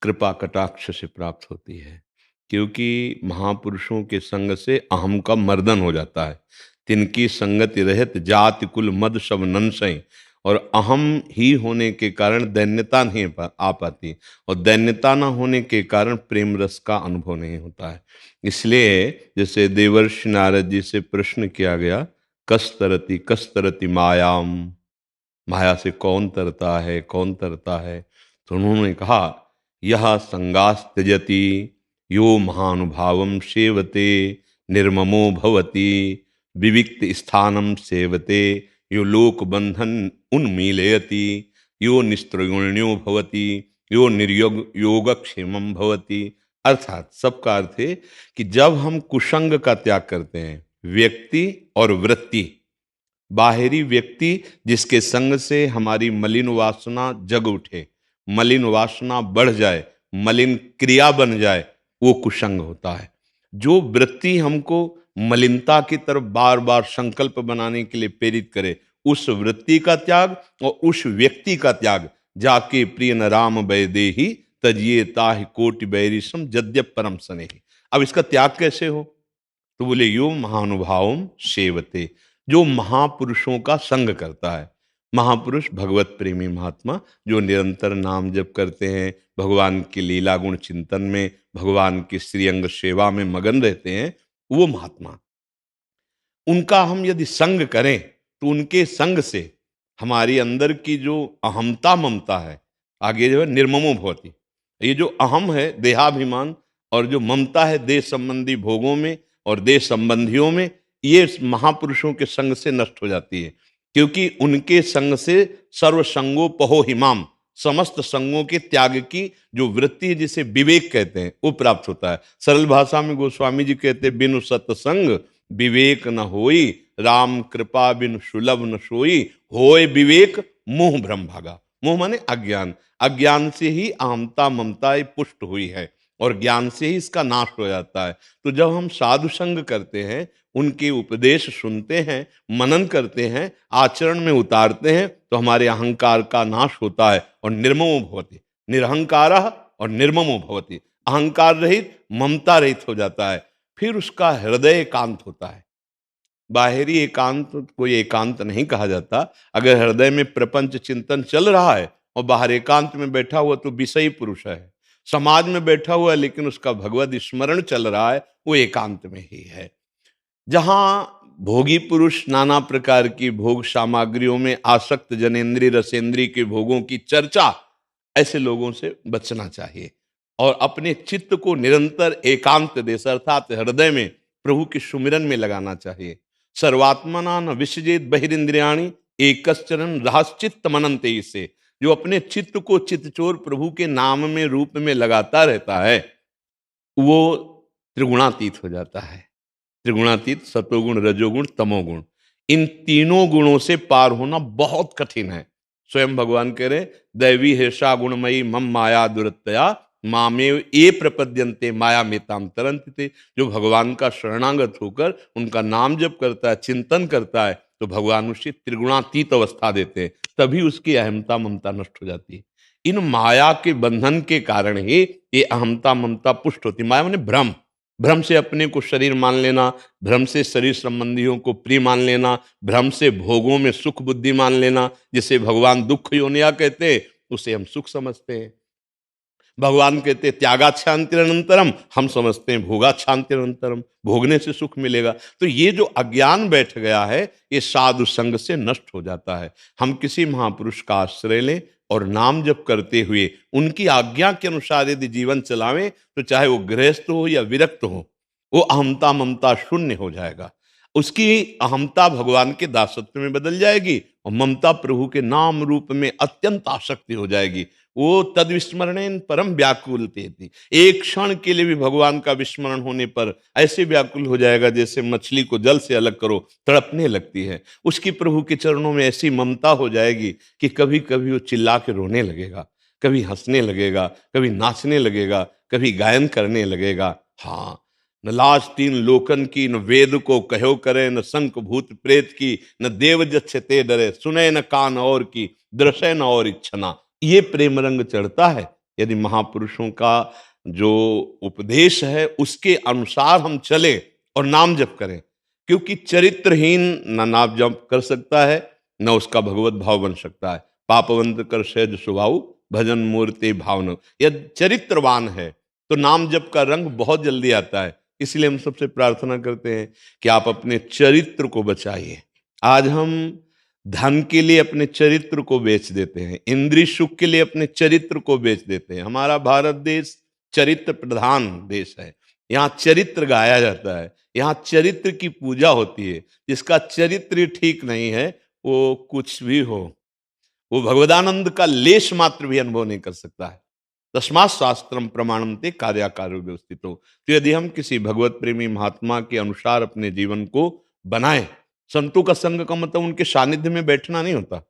कृपा कटाक्ष से प्राप्त होती है। क्योंकि महापुरुषों के संग से अहम का मर्दन हो जाता है। तिनकी संगति रहित जाति कुल मद सब नंसई, और अहम ही होने के कारण दैन्यता नहीं आ पाती, और दैन्यता न होने के कारण प्रेम रस का अनुभव नहीं होता है। इसलिए जैसे देवर्षि नारद जी से प्रश्न किया गया, कस्तरति मायाम, माया से कौन तरता है, कौन तरता है? तो उन्होंने कहा, यह संगास त्यजति यो महानुभावम सेवते निर्ममो भवति, विविक्त स्थानम सेवते यो लोक बंधन उन्मीलयति, यो निस्त्रिगुण्यो भवति, यो निर्योग योगक्षेमम भवति। अर्थात सबका अर्थ है कि जब हम कुसंग का त्याग करते हैं, व्यक्ति और वृत्ति, बाहरी व्यक्ति जिसके संग से हमारी मलिन वासना जग उठे, मलिन वासना बढ़ जाए, मलिन क्रिया बन जाए, वो कुसंग होता है। जो वृत्ति हमको मलिनता की तरफ बार बार संकल्प बनाने के लिए प्रेरित करे, उस वृत्ति का त्याग और उस व्यक्ति का त्याग, जाके प्रिय न राम वैदेही तजिए ताहि कोटि बैरिसम जद्यप परम स्नेही। अब इसका त्याग कैसे हो? तो बोले, यो महानुभावम सेवते, जो महापुरुषों का संग करता है। महापुरुष भगवत प्रेमी महात्मा जो निरंतर नाम जप करते हैं, भगवान की लीला गुण चिंतन में, भगवान की श्रीअंग सेवा में मगन रहते हैं, वो महात्मा, उनका हम यदि संग करें तो उनके संग से हमारी अंदर की जो अहमता ममता है, आगे जो है निर्ममो भवति, ये जो अहम है देहाभिमान, और जो ममता है देश संबंधी भोगों में और देश संबंधियों में, ये महापुरुषों के संग से नष्ट हो जाती है। क्योंकि उनके संग से सर्व संगोपहो हिमाम, समस्त संगों के त्याग की जो वृत्ति है, जिसे विवेक कहते हैं, वो प्राप्त होता है। सरल भाषा में गोस्वामी जी कहते हैं, बिनु सत्संग विवेक न होई, राम कृपा बिन सुलभ न सोई, होय विवेक मोह भ्रम भागा। मोह माने अज्ञान, अज्ञान से ही अहमता ममता ये पुष्ट हुई है और ज्ञान से ही इसका नाश हो जाता है। तो जब हम साधु संग करते हैं, उनके उपदेश सुनते हैं, मनन करते हैं, आचरण में उतारते हैं, तो हमारे अहंकार का नाश होता है और निर्ममो भवति, निरहंकारः और निर्ममो भवति, अहंकार रहित ममता रहित हो जाता है। फिर उसका हृदय एकांत होता है। बाहरी एकांत कोई एकांत नहीं कहा जाता। अगर हृदय में प्रपंच चिंतन चल रहा है और बाहर एकांत में बैठा हुआ तो विषयी पुरुष है, समाज में बैठा हुआ है लेकिन उसका भगवत स्मरण चल रहा है, वो एकांत में ही है। जहां भोगी पुरुष नाना प्रकार की भोग सामग्रियों में आसक्त, जनेन्द्रीय रसेंद्रीय के भोगों की चर्चा, ऐसे लोगों से बचना चाहिए और अपने चित्त को निरंतर एकांत देश अर्थात हृदय में प्रभु के सुमिरन में लगाना चाहिए। सर्वात्मना न विसजेत बहिरिंद्रियाणि एकश्चरन रहश्चित्त मनन्ते, से जो अपने चित्त को चित्तचोर प्रभु के नाम में रूप में लगाता रहता है, वो त्रिगुणातीत हो जाता है। त्रिगुणातीत सतोगुण, रजोगुण, तमोगुण, इन तीनों गुणों से पार होना बहुत कठिन है। स्वयं भगवान कह रहे दैवी हेषा गुणमयी मम माया दुरत्तया मामेव ये प्रपद्यन्ते माया मेताम तरन्ति ते। जो भगवान का शरणागत होकर उनका नाम जप करता है, चिंतन करता है, तो भगवान उसे त्रिगुणातीत अवस्था देते हैं, तभी उसकी अहमता ममता नष्ट हो जाती है। इन माया के बंधन के कारण ही ये अहमता ममता पुष्ट होती। माया माने भ्रम, भ्रम से अपने को शरीर मान लेना, भ्रम से शरीर संबंधियों को प्रिय मान लेना, भ्रम से भोगों में सुख बुद्धि मान लेना। जिसे भगवान दुख योनिया कहते हैं, उसे हम सुख समझते हैं। भगवान कहते हैं त्यागाच्छांतिरनंतरम, हम समझते हैं भोगाच्छांतिरनंतरम, भोगने से सुख मिलेगा। तो ये जो अज्ञान बैठ गया है, ये साधु संग से नष्ट हो जाता है। हम किसी महापुरुष का आश्रय लें और नाम जप करते हुए उनकी आज्ञा के अनुसार यदि जीवन चलावें, तो चाहे वो गृहस्थ हो या विरक्त हो, वो अहमता ममता शून्य हो जाएगा। उसकी अहमता भगवान के दासत्व में बदल जाएगी और ममता प्रभु के नाम रूप में अत्यंत आसक्ति हो जाएगी। वो तद विस्मरणेन परम व्याकुल थी, एक क्षण के लिए भी भगवान का विस्मरण होने पर ऐसे व्याकुल हो जाएगा जैसे मछली को जल से अलग करो तड़पने लगती है। उसकी प्रभु के चरणों में ऐसी ममता हो जाएगी कि कभी कभी वो चिल्ला के रोने लगेगा, कभी हंसने लगेगा, कभी नाचने लगेगा, कभी गायन करने लगेगा। हाँ, न लाज तीन लोकन की, न वेद को कहो करे, न शंख भूत प्रेत की, न देव जच्छते डरे, सुने न कान और की, दृश्य न और इच्छना। ये प्रेम रंग चढ़ता है यदि महापुरुषों का जो उपदेश है उसके अनुसार हम चले और नाम जप करें। क्योंकि चरित्रहीन न नाम जप कर सकता है, न उसका भगवत भाव बन सकता है। पापवंत कर सहज स्वभाव, भजन मूर्ति भावना। यदि चरित्रवान है तो नाम जप का रंग बहुत जल्दी आता है। इसलिए हम सबसे प्रार्थना करते हैं कि आप अपने चरित्र को बचाइए। आज हम धन के लिए अपने चरित्र को बेच देते हैं, इंद्रिय सुख के लिए अपने चरित्र को बेच देते हैं। हमारा भारत देश चरित्र प्रधान देश है। यहाँ चरित्र गाया जाता है, यहाँ चरित्र की पूजा होती है। जिसका चरित्र ठीक नहीं है, वो कुछ भी हो, वो भगवदानंद का लेश मात्र भी अनुभव नहीं कर सकता है। तस्मात् शास्त्रम प्रमाणन्ते कार्याकार्यो व्यवस्थितो। तो यदि हम किसी भगवत प्रेमी महात्मा के अनुसार अपने जीवन को बनाएं, संतों का संग का मतलब उनके सानिध्य में बैठना नहीं होता,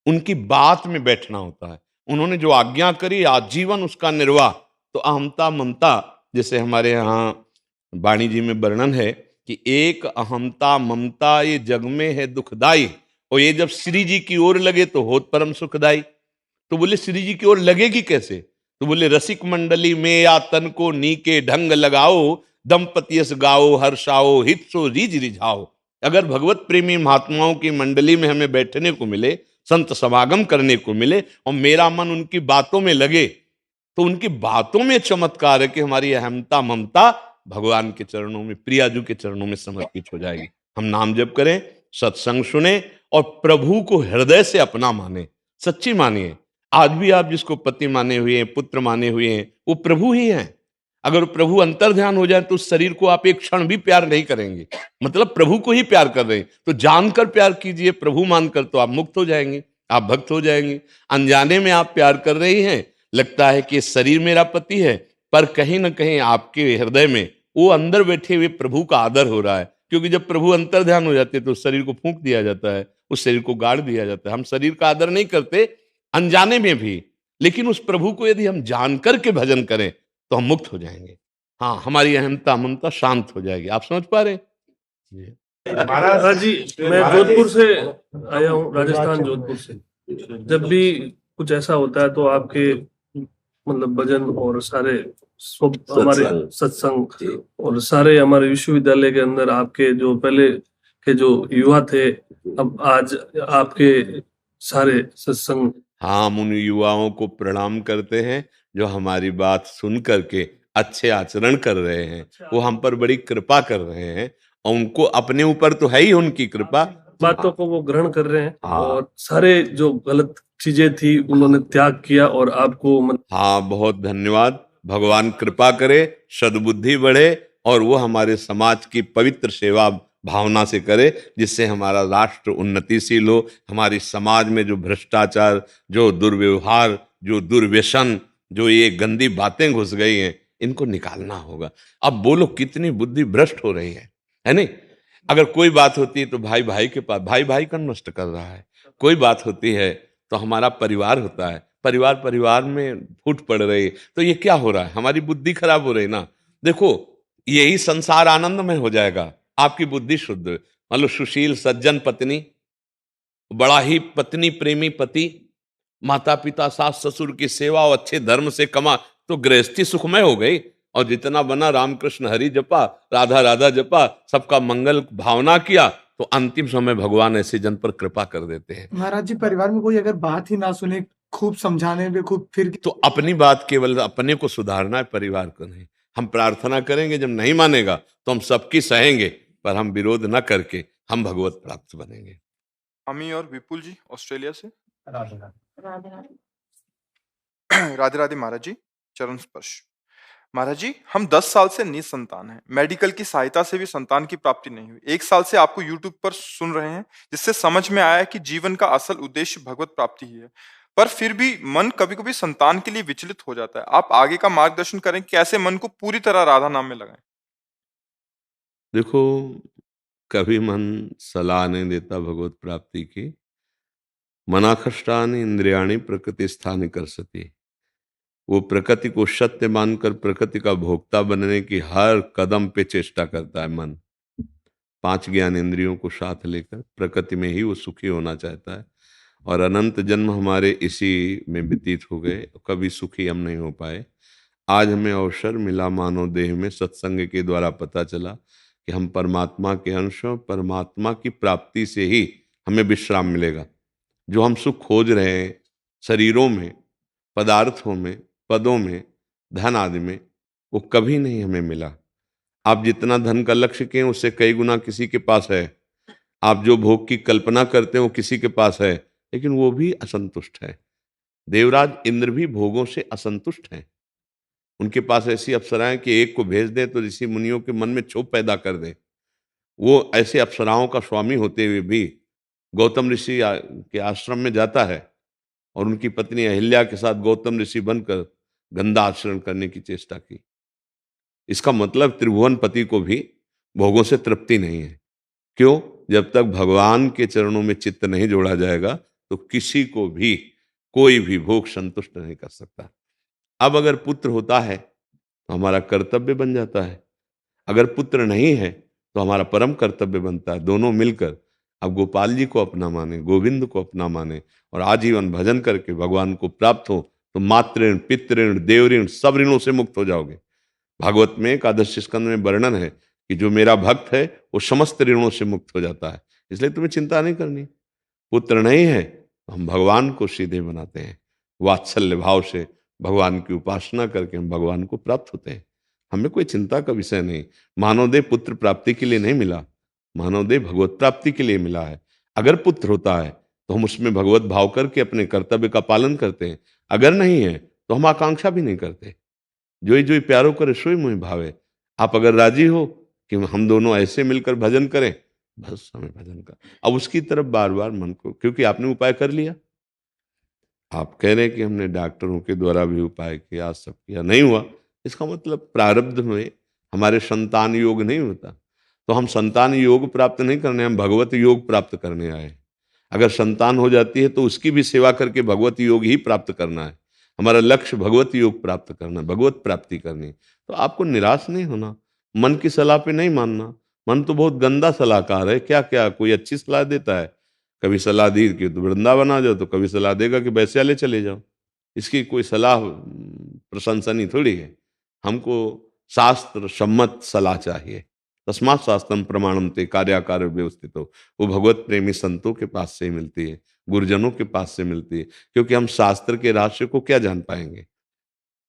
उनकी बात में बैठना होता है। उन्होंने जो आज्ञा करी आजीवन उसका निर्वाह। तो अहमता ममता, जैसे हमारे यहाँ वाणी जी में वर्णन है कि एक अहमता ममता ये जग में है दुखदाई, और ये जब श्री जी की ओर लगे तो होत परम सुखदाई। तो बोले श्री जी की ओर लगेगी कैसे? तो बोले रसिक मंडली में या तन को नीके ढंग लगाओ, दंपतियस गाओ हर्षाओ, हित सो रीज रिझाओ। अगर भगवत प्रेमी महात्माओं की मंडली में हमें बैठने को मिले, संत समागम करने को मिले और मेरा मन उनकी बातों में लगे, तो उनकी बातों में चमत्कार है कि हमारी अहमता ममता भगवान के चरणों में, प्रियाजू के चरणों में समर्पित हो जाएगी। हम नाम जप करें, सत्संग सुने और प्रभु को हृदय से अपना माने, सच्ची मानिए। आज भी आप जिसको पति माने हुए हैं, पुत्र माने हुए हैं, वो प्रभु ही हैं। अगर प्रभु अंतर ध्यान हो जाए तो उस शरीर को आप एक क्षण भी प्यार नहीं करेंगे, मतलब प्रभु को ही प्यार कर रहे हैं। तो जानकर प्यार कीजिए, प्रभु मानकर, तो आप मुक्त हो जाएंगे, आप भक्त हो जाएंगे। अनजाने में आप प्यार कर रही हैं, लगता है कि शरीर मेरा पति है, पर कहीं ना कहीं आपके हृदय में वो अंदर बैठे हुए प्रभु का आदर हो रहा है। क्योंकि जब प्रभु अंतर ध्यान हो जाते हैं तो उस शरीर को फूंक दिया जाता है, उस शरीर को गाड़ दिया जाता है। हम शरीर का आदर नहीं करते अनजाने में भी, लेकिन उस प्रभु को यदि हम जान करके भजन करें तो हम मुक्त हो जाएंगे। हाँ, हमारी अहमता ममता शांत हो जाएगी। आप समझ पा रहे हैं? जी। हाँ जी, मैं जोधपुर से आया हूँ, राजस्थान जोधपुर से। जब भी कुछ ऐसा होता है तो आपके मतलब भजन और सारे हमारे सत्संग और सारे हमारे विश्वविद्यालय के अंदर आपके जो पहले के जो युवा थे, अब आज आपके सारे सत्संग। हाँ, हम उन युवाओं को प्रणाम करते हैं जो हमारी बात सुन करके अच्छे आचरण कर रहे हैं। वो हम पर बड़ी कृपा कर रहे हैं और उनको अपने ऊपर तो है ही उनकी कृपा, बातों को वो ग्रहण कर रहे हैं हाँ। और सारे जो गलत चीजें थी उन्होंने त्याग किया और आपको हाँ, बहुत धन्यवाद। भगवान कृपा करे, सद्बुद्धि बढ़े और वो हमारे समाज की पवित्र सेवा भावना से करे, जिससे हमारा राष्ट्र उन्नतिशील हो। हमारी समाज में जो भ्रष्टाचार, जो दुर्व्यवहार, जो दुर्व्यसन, जो ये गंदी बातें घुस गई हैं, इनको निकालना होगा। अब बोलो कितनी बुद्धि भ्रष्ट हो रही है नहीं? अगर कोई बात होती है तो भाई भाई के पास, भाई भाई का नष्ट कर रहा है। कोई बात होती है तो हमारा परिवार होता है, परिवार परिवार में फूट पड़ रही है। तो ये क्या हो रहा है? हमारी बुद्धि खराब हो रही ना। देखो, यही संसार आनंदमय हो जाएगा, आपकी बुद्धि शुद्ध। मान लो सुशील सज्जन पत्नी, बड़ा ही पत्नी प्रेमी पति, माता पिता सास ससुर की सेवा और अच्छे धर्म से कमा, तो गृहस्थी सुखमय हो गई। और जितना बना रामकृष्ण हरि जपा, राधा राधा जपा, सबका मंगल भावना किया, तो अंतिम समय भगवान ऐसे जन पर कृपा कर देते हैं। महाराज जी, परिवार में कोई अगर बात ही ना सुने, खूब समझाने में खूब फिर तो अपनी बात केवल अपने को सुधारना है, परिवार को नहीं। हम प्रार्थना करेंगे, जब नहीं मानेगा तो हम सबकी सहेंगे, पर हम विरोध न करके हम भगवत प्राप्त बनेंगे। अमी और विपुल जी ऑस्ट्रेलिया से। राधे राधे राधे महाराज जी, चरण स्पर्श। महाराज जी, हम 10 साल से निसंतान हैं। मेडिकल की सहायता से भी संतान की प्राप्ति नहीं हुई। 1 साल से आपको यूट्यूब पर सुन रहे हैं, जिससे समझ में आया कि जीवन का असल उद्देश्य भगवत प्राप्ति ही है। पर फिर भी मन कभी-कभी संतान के लिए विचलित हो जाता है। आप आगे का मार्गदर्शन करें, कैसे मन को पूरी तरह राधा नाम में लगाएं? देखो, कभी मन सलाह नहीं देता भगवत प्राप्ति की। मनाखष्टानि इंद्रियाणि प्रकृति स्थानि कर्षति। वो प्रकृति को सत्य मानकर प्रकृति का भोक्ता बनने की हर कदम पे चेष्टा करता है मन। 5 ज्ञान इंद्रियों को साथ लेकर प्रकृति में ही वो सुखी होना चाहता है। और अनंत जन्म हमारे इसी में व्यतीत हो गए, कभी सुखी हम नहीं हो पाए। आज हमें अवसर मिला मानव देह में, सत्संग के द्वारा पता चला कि हम परमात्मा के अंश हैं। परमात्मा की प्राप्ति से ही हमें विश्राम मिलेगा। जो हम सुख खोज रहे हैं शरीरों में, पदार्थों में, पदों में, धन आदि में, वो कभी नहीं हमें मिला। आप जितना धन का लक्ष्य किए उससे कई गुना किसी के पास है। आप जो भोग की कल्पना करते हैं वो किसी के पास है, लेकिन वो भी असंतुष्ट है। देवराज इंद्र भी भोगों से असंतुष्ट हैं। उनके पास ऐसी अप्सराएं कि एक को भेज दे तो ऋषि मुनियों के मन में क्षोभ पैदा कर दे। वो ऐसे अप्सराओं का स्वामी होते हुए भी गौतम ऋषि के आश्रम में जाता है और उनकी पत्नी अहिल्या के साथ गौतम ऋषि बनकर गंदा आचरण करने की चेष्टा की। इसका मतलब त्रिभुवन पति को भी भोगों से तृप्ति नहीं है। क्यों? जब तक भगवान के चरणों में चित्त नहीं जोड़ा जाएगा तो किसी को भी कोई भी भोग संतुष्ट नहीं कर सकता। अब अगर पुत्र होता है तो हमारा कर्तव्य बन जाता है, अगर पुत्र नहीं है तो हमारा परम कर्तव्य बनता है। दोनों मिलकर अब गोपाल जी को अपना माने, गोविंद को अपना माने और आजीवन भजन करके भगवान को प्राप्त हो, तो मातृ ऋण, पितृ ऋण, देव ऋण, सब ऋणों से मुक्त हो जाओगे। भागवत में एकादश स्कंद में वर्णन है कि जो मेरा भक्त है वो समस्त ऋणों से मुक्त हो जाता है। इसलिए तुम्हें चिंता नहीं करनी। पुत्र नहीं है तो हम भगवान को सीधे बनाते हैं, वात्सल्य भाव से भगवान की उपासना करके हम भगवान को प्राप्त होते हैं। हमें कोई चिंता का विषय नहीं। मानवदेह पुत्र प्राप्ति के लिए नहीं मिला, मानवदेह भगवत प्राप्ति के लिए मिला है। अगर पुत्र होता है तो हम उसमें भगवत भाव करके अपने कर्तव्य का पालन करते हैं, अगर नहीं है तो हम आकांक्षा भी नहीं करते। जोई जोई प्यारो करे सोई मोहि भावे। आप अगर राजी हो कि हम दोनों ऐसे मिलकर भजन करें, बस हमें भजन कर। अब उसकी तरफ बार बार मन को, क्योंकि आपने उपाय कर लिया। आप कह रहे हैं कि हमने डॉक्टरों के द्वारा भी उपाय किया, सब किया, नहीं हुआ, इसका मतलब प्रारब्ध में हमारे संतान योग नहीं होता। तो हम संतान योग प्राप्त नहीं करने, हम भगवत योग प्राप्त करने आए हैं। अगर संतान हो जाती है तो उसकी भी सेवा करके भगवत योग ही प्राप्त करना है। हमारा लक्ष्य भगवत योग प्राप्त करना, भगवत प्राप्ति करनी। तो आपको निराश नहीं होना, मन की सलाह पे नहीं मानना। मन तो बहुत गंदा सलाहकार है, क्या क्या कोई अच्छी सलाह देता है। कभी सलाह दी कि तो वृंदावन आ जाओ, तो कभी सलाह देगा कि वैश्यालय चले जाओ। इसकी कोई सलाह प्रशंसनीय थोड़ी है। हमको शास्त्र सम्मत सलाह चाहिए। तस्मात् शास्त्रम प्रमाणम ते कार्याकार व्यवस्थित हो, वो भगवत प्रेमी संतों के पास से ही मिलती है, गुरुजनों के पास से मिलती है। क्योंकि हम शास्त्र के रहस्य को क्या जान पाएंगे।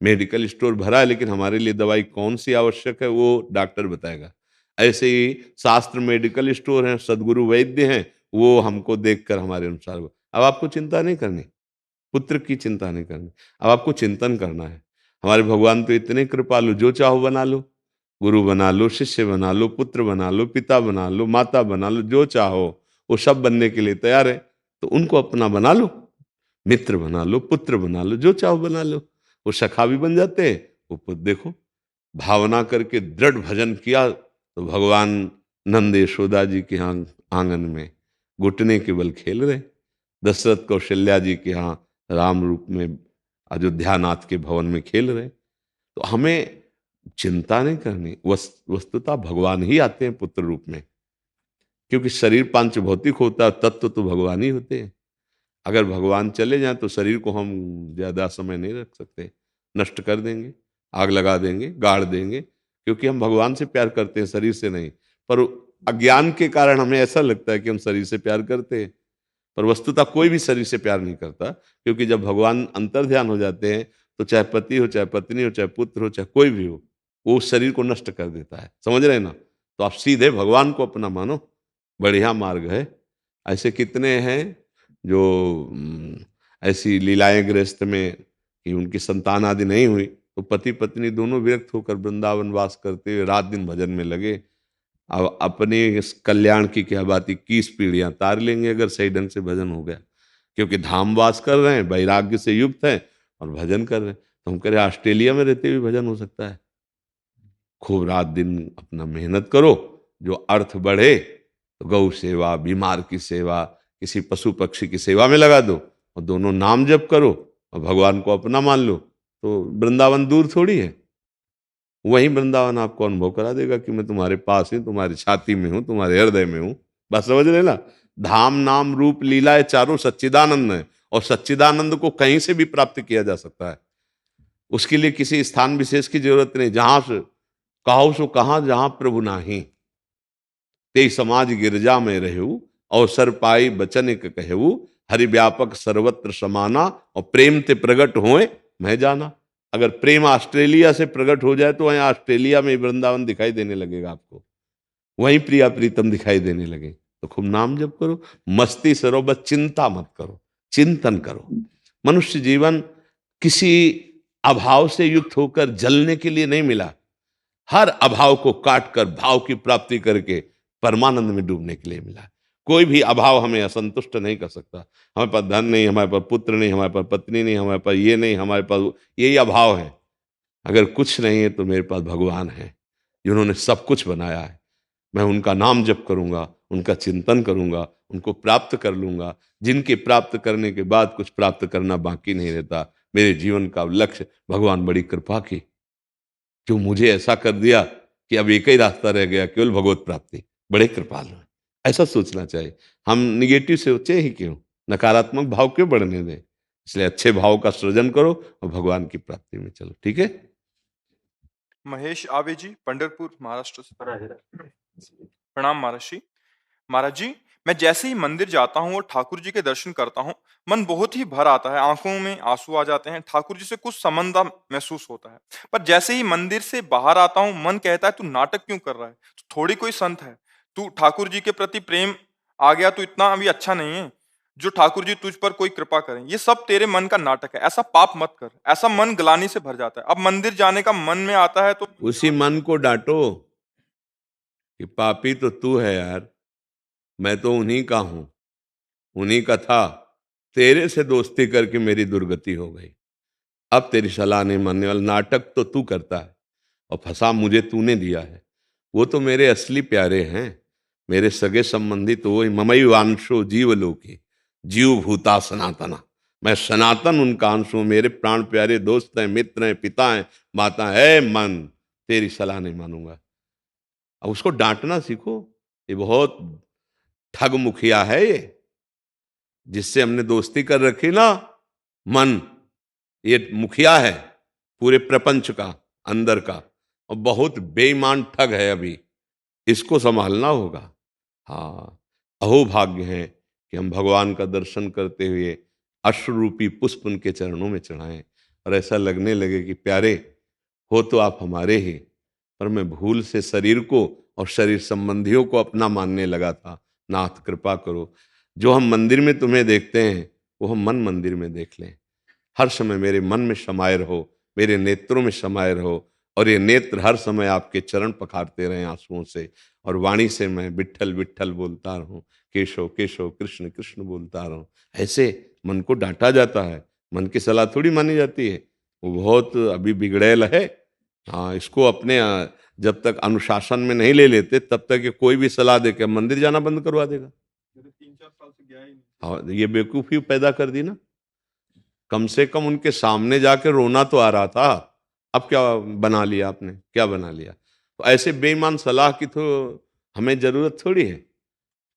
मेडिकल स्टोर भरा है, लेकिन हमारे लिए दवाई कौन सी आवश्यक है वो डॉक्टर बताएगा। ऐसे ही शास्त्र मेडिकल स्टोर हैं, सदगुरु वैद्य हैं, वो हमको देखकर हमारे अनुसार। अब आपको चिंता नहीं करनी, पुत्र की चिंता नहीं करनी, अब आपको चिंतन करना है। हमारे भगवान तो इतने कृपालु, जो चाहो बना लो, गुरु बना लो, शिष्य बना लो, पुत्र बना लो, पिता बना लो, माता बना लो, जो चाहो वो सब बनने के लिए तैयार है। तो उनको अपना बना लो, मित्र बना लो, पुत्र बना लो, जो चाहो बना लो। वो सखा भी बन जाते हैं। वो पुत्र देखो, भावना करके दृढ़ भजन किया तो भगवान नंद यशोदा जी के यहाँ आंगन में घुटने के बल खेल रहे। दशरथ कौशल्या जी के यहाँ राम रूप में अयोध्यानाथ के भवन में खेल रहे। तो हमें चिंता नहीं करनी, वस्तुतः भगवान ही आते हैं पुत्र रूप में। क्योंकि शरीर पांच भौतिक होता है, तत्व तो भगवान ही होते हैं। अगर भगवान चले जाएं तो शरीर को हम ज्यादा समय नहीं रख सकते, नष्ट कर देंगे, आग लगा देंगे, गाड़ देंगे। क्योंकि हम भगवान से प्यार करते हैं, शरीर से नहीं। पर अज्ञान के कारण हमें ऐसा लगता है कि हम शरीर से प्यार करते हैं, पर वस्तुतः कोई भी शरीर से प्यार नहीं करता। क्योंकि जब भगवान अंतर्ध्यान हो जाते हैं तो चाहे पति हो, चाहे पत्नी हो, चाहे पुत्र हो, चाहे कोई भी हो, वो उस शरीर को नष्ट कर देता है। समझ रहे हैं ना। तो आप सीधे भगवान को अपना मानो, बढ़िया मार्ग है। ऐसे कितने हैं जो ऐसी लीलाएं गृहस्थ में कि उनकी संतान आदि नहीं हुई, तो पति पत्नी दोनों विरक्त होकर वृंदावन वास करते हुए रात दिन भजन में लगे। अब अपने इस कल्याण की क्या बात, 21 पीढ़ियां तार लेंगे अगर सही ढंग से भजन हो गया। क्योंकि धाम वास कर रहे हैं, वैराग्य से युक्त हैं और भजन कर रहे हैं। तो हम कह रहे ऑस्ट्रेलिया में रहते हुए भजन हो सकता है। खूब रात दिन अपना मेहनत करो, जो अर्थ बढ़े तो गौ सेवा, बीमार की सेवा, किसी पशु पक्षी की सेवा में लगा दो, और दोनों नाम जप करो और भगवान को अपना मान लो। तो वृंदावन दूर थोड़ी है, वहीं वृंदावन आपको अनुभव करा देगा कि मैं तुम्हारे पास हूं, तुम्हारी छाती में हूं, तुम्हारे हृदय में हूं। बस समझ रहे ना। धाम नाम रूप लीला ये चारों सच्चिदानंद है, और सच्चिदानंद को कहीं से भी प्राप्त किया जा सकता है। उसके लिए किसी स्थान विशेष की जरूरत नहीं। जहां से कहो सो कहां, जहां प्रभु नाही, ते समाज गिरजा में रहू, अवसर पाई बचन एक कहू, हरि व्यापक सर्वत्र समाना, और प्रेम ते प्रगट होए मैं जाना। अगर प्रेम ऑस्ट्रेलिया से प्रकट हो जाए तो वहीं ऑस्ट्रेलिया में वृंदावन दिखाई देने लगेगा आपको, वहीं प्रिया प्रीतम दिखाई देने लगे। तो खूब नाम जप करो, मस्ती से रहो, बस चिंता मत करो, चिंतन करो। मनुष्य जीवन किसी अभाव से युक्त होकर जलने के लिए नहीं मिला, हर अभाव को काट कर भाव की प्राप्ति करके परमानंद में डूबने के लिए मिला। कोई भी अभाव हमें असंतुष्ट नहीं कर सकता। हमारे पास धन नहीं, हमारे पास पुत्र नहीं, हमारे पास पत्नी नहीं, हमारे पास ये नहीं, हमारे पास यही अभाव है। अगर कुछ नहीं है तो मेरे पास भगवान है, जिन्होंने सब कुछ बनाया है। मैं उनका नाम जप करूंगा, उनका चिंतन करूंगा, उनको प्राप्त कर लूंगा। जिनके प्राप्त करने के बाद कुछ प्राप्त करना बाकी नहीं रहता। मेरे जीवन का लक्ष्य भगवान बड़ी कृपा की, जो मुझे ऐसा कर दिया कि अब एक ही रास्ता रह गया, केवल भगवत प्राप्ति। बड़े कृपालु हैं, ऐसा सोचना चाहिए। हम निगेटिव सोचे ही क्यों, नकारात्मक भाव क्यों बढ़ने दें। इसलिए अच्छे भाव का सृजन करो और भगवान की प्राप्ति में चलो। ठीक है। महेश आवे जी, पंढरपुर, महाराष्ट्र से। प्रणाम महाराज जी। महाराज जी, मैं जैसे ही मंदिर जाता हूँ और ठाकुर जी के दर्शन करता हूँ, मन बहुत ही भर आता है, आंखों में आंसू आ जाते हैं, ठाकुर जी से कुछ संबंध महसूस होता है। पर जैसे ही मंदिर से बाहर आता हूँ, मन कहता है तू नाटक क्यों कर रहा है, थोड़ी कोई संत है, तू ठाकुर जी के प्रति प्रेम आ गया तो इतना अभी अच्छा नहीं है जो ठाकुर जी तुझ पर कोई कृपा करें। ये सब तेरे मन का नाटक है, ऐसा पाप मत कर। ऐसा मन ग्लानि से भर जाता है। अब मंदिर जाने का मन में आता है तो उसी मन को डांटो कि पापी तो तू है यार, मैं तो उन्हीं का हूं, उन्हीं का था। तेरे से दोस्ती करके मेरी दुर्गति हो गई। अब तेरी सलाह नहीं मानने वाला। नाटक तो तू करता है और फंसा मुझे तूने दिया है। वो तो मेरे असली प्यारे हैं, मेरे सगे संबंधी तो वही। ममैवांशो जीवलोके जीव भूता सनातना, मैं सनातन उनका अंश हूं। मेरे प्राण प्यारे दोस्त हैं, मित्र हैं, पिता हैं, माता है। मन तेरी सलाह नहीं मानूंगा। अब उसको डांटना सीखो। ये बहुत ठग मुखिया है ये, जिससे हमने दोस्ती कर रखी ना, मन। ये मुखिया है पूरे प्रपंच का, अंदर का, और बहुत बेईमान ठग है। अभी इसको संभालना होगा। हाँ, अहोभाग्य है कि हम भगवान का दर्शन करते हुए अश्रुरूपी पुष्प उनके चरणों में चढ़ाएं, और ऐसा लगने लगे कि प्यारे हो तो आप हमारे ही, पर मैं भूल से शरीर को और शरीर संबंधियों को अपना मानने लगा था। नाथ कृपा करो, जो हम मंदिर में तुम्हें देखते हैं वो हम मन मंदिर में देख लें। हर समय मेरे मन में समाये रहो, मेरे नेत्रों में समाये रहो, और ये नेत्र हर समय आपके चरण पखारते रहें आंसुओं से, और वाणी से मैं विट्ठल विट्ठल बोलता रहूं, केशव केशव कृष्ण कृष्ण बोलता रहूं। ऐसे मन को डांटा जाता है, मन की सलाह थोड़ी मानी जाती है। वो बहुत अभी बिगड़ैल है। हाँ, इसको अपने जब तक अनुशासन में नहीं ले लेते तब तक ये कोई भी सलाह दे के मंदिर जाना बंद करवा देगा। 3-4 साल से गया ही नहीं। हाँ, ये बेवकूफी पैदा कर दी ना। कम से कम उनके सामने जाके रोना तो आ रहा था, अब क्या बना लिया आपने, क्या बना लिया? तो ऐसे बेईमान सलाह की तो हमें जरूरत थोड़ी है।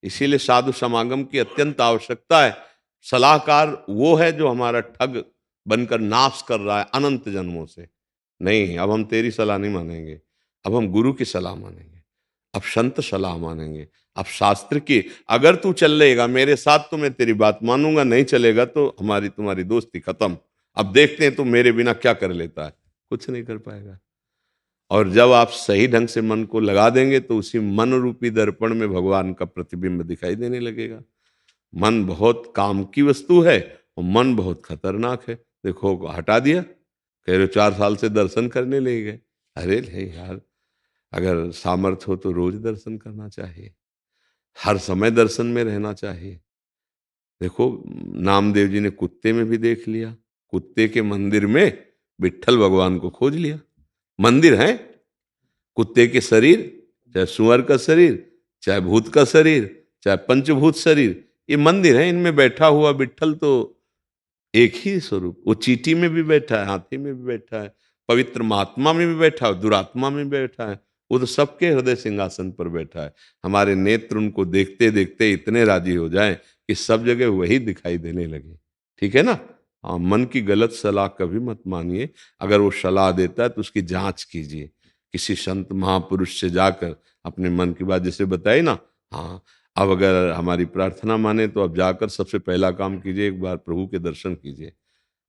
इसीलिए साधु समागम की अत्यंत आवश्यकता है। सलाहकार वो है जो हमारा ठग बनकर नाश कर रहा है अनंत जन्मों से। नहीं, अब हम तेरी सलाह नहीं मानेंगे, अब हम गुरु की सलाह मानेंगे, अब संत सलाह मानेंगे, अब शास्त्र की। अगर तू चलेगा मेरे साथ तो मैं तेरी बात मानूंगा, नहीं चलेगा तो हमारी तुम्हारी दोस्ती खत्म। अब देखते हैं तू मेरे बिना क्या कर लेता है। कुछ नहीं कर पाएगा। और जब आप सही ढंग से मन को लगा देंगे तो उसी मन रूपी दर्पण में भगवान का प्रतिबिंब दिखाई देने लगेगा। मन बहुत काम की वस्तु है और मन बहुत खतरनाक है। देखो, हटा दिया, कह रहे 4 साल से दर्शन करने ले गए। अरे नहीं यार, अगर सामर्थ्य हो तो रोज दर्शन करना चाहिए, हर समय दर्शन में रहना चाहिए। देखो, नामदेव जी ने कुत्ते में भी देख लिया, कुत्ते के मंदिर में विट्ठल भगवान को खोज लिया। मंदिर है, कुत्ते के शरीर, चाहे सुअर का शरीर, चाहे भूत का शरीर, चाहे पंचभूत शरीर, ये मंदिर है। इनमें बैठा हुआ विट्ठल तो एक ही स्वरूप। वो चींटी में भी बैठा है, हाथी में भी बैठा है, पवित्र महात्मा में भी बैठा है, दुरात्मा में भी बैठा है। वो तो सबके हृदय सिंहासन पर बैठा है। हमारे नेत्र उनको देखते देखते इतने राजी हो जाएं कि सब जगह वही दिखाई देने लगे। ठीक है ना? हाँ, मन की गलत सलाह कभी मत मानिए। अगर वो सलाह देता है तो उसकी जांच कीजिए, किसी संत महापुरुष से जाकर अपने मन की बात जैसे बताई ना। हाँ, अब अगर हमारी प्रार्थना माने तो अब जाकर सबसे पहला काम कीजिए, एक बार प्रभु के दर्शन कीजिए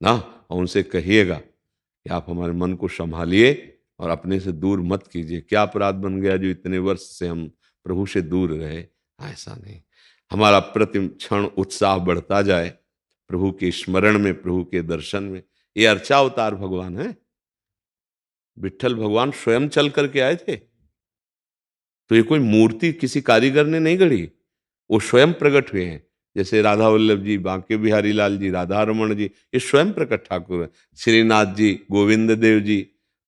ना, और उनसे कहिएगा कि आप हमारे मन को संभालिए और अपने से दूर मत कीजिए। क्या अपराध बन गया जो इतने वर्ष से हम प्रभु से दूर रहे? ऐसा नहीं, हमारा प्रति क्षण उत्साह बढ़ता जाए प्रभु के स्मरण में, प्रभु के दर्शन में। ये अर्चा अवतार भगवान है। विट्ठल भगवान स्वयं चल करके आए थे, तो ये कोई मूर्ति किसी कारीगर ने नहीं गढ़ी, वो स्वयं प्रकट हुए हैं। जैसे राधा वल्लभ जी, बांके बिहारी लाल जी, राधा रमन जी, ये स्वयं प्रकट ठाकुर हैं। श्रीनाथ जी, गोविंद देव जी,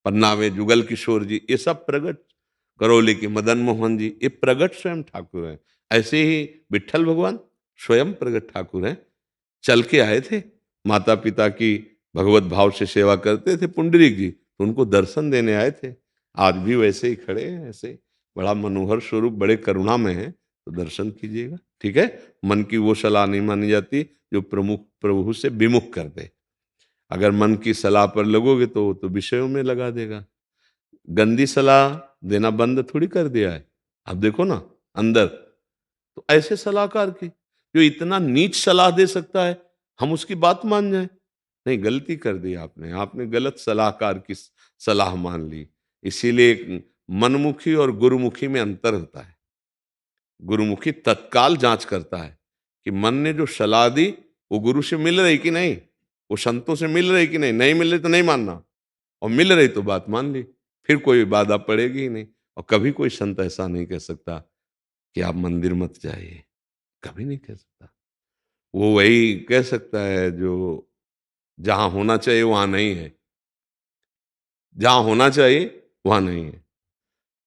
पन्ना में जुगल किशोर जी, ये सब प्रकट। करौली के मदन मोहन जी, ये प्रकट स्वयं ठाकुर हैं। ऐसे ही विट्ठल भगवान स्वयं प्रकट ठाकुर हैं। चल के आए थे, माता पिता की भगवत भाव से सेवा करते थे पुंडरीक जी, तो उनको दर्शन देने आए थे। आज भी वैसे ही खड़े हैं, ऐसे बड़ा मनोहर स्वरूप, बड़े करुणा में है, तो दर्शन कीजिएगा। ठीक है? मन की वो सलाह नहीं मानी जाती जो प्रमुख प्रभु से विमुख कर दे। अगर मन की सलाह पर लगोगे तो वो तो विषयों में लगा देगा। गंदी सलाह देना बंद थोड़ी कर दिया है। अब देखो ना अंदर, तो ऐसे सलाहकार की जो इतना नीच सलाह दे सकता है, हम उसकी बात मान जाए? नहीं, गलती कर दी आपने, आपने गलत सलाहकार की सलाह मान ली। इसीलिए मनमुखी और गुरुमुखी में अंतर होता है। गुरुमुखी तत्काल जांच करता है कि मन ने जो सलाह दी वो गुरु से मिल रही कि नहीं, वो संतों से मिल रही कि नहीं। नहीं मिल रही तो नहीं मानना, और मिल रही तो बात मान ली, फिर कोई बाधा पड़ेगी ही नहीं। और कभी कोई संत ऐसा नहीं कह सकता कि आप मंदिर मत जाइए, कभी नहीं कह सकता। वो वही कह सकता है जो जहां होना चाहिए वहां नहीं है, जहां होना चाहिए वहां नहीं है।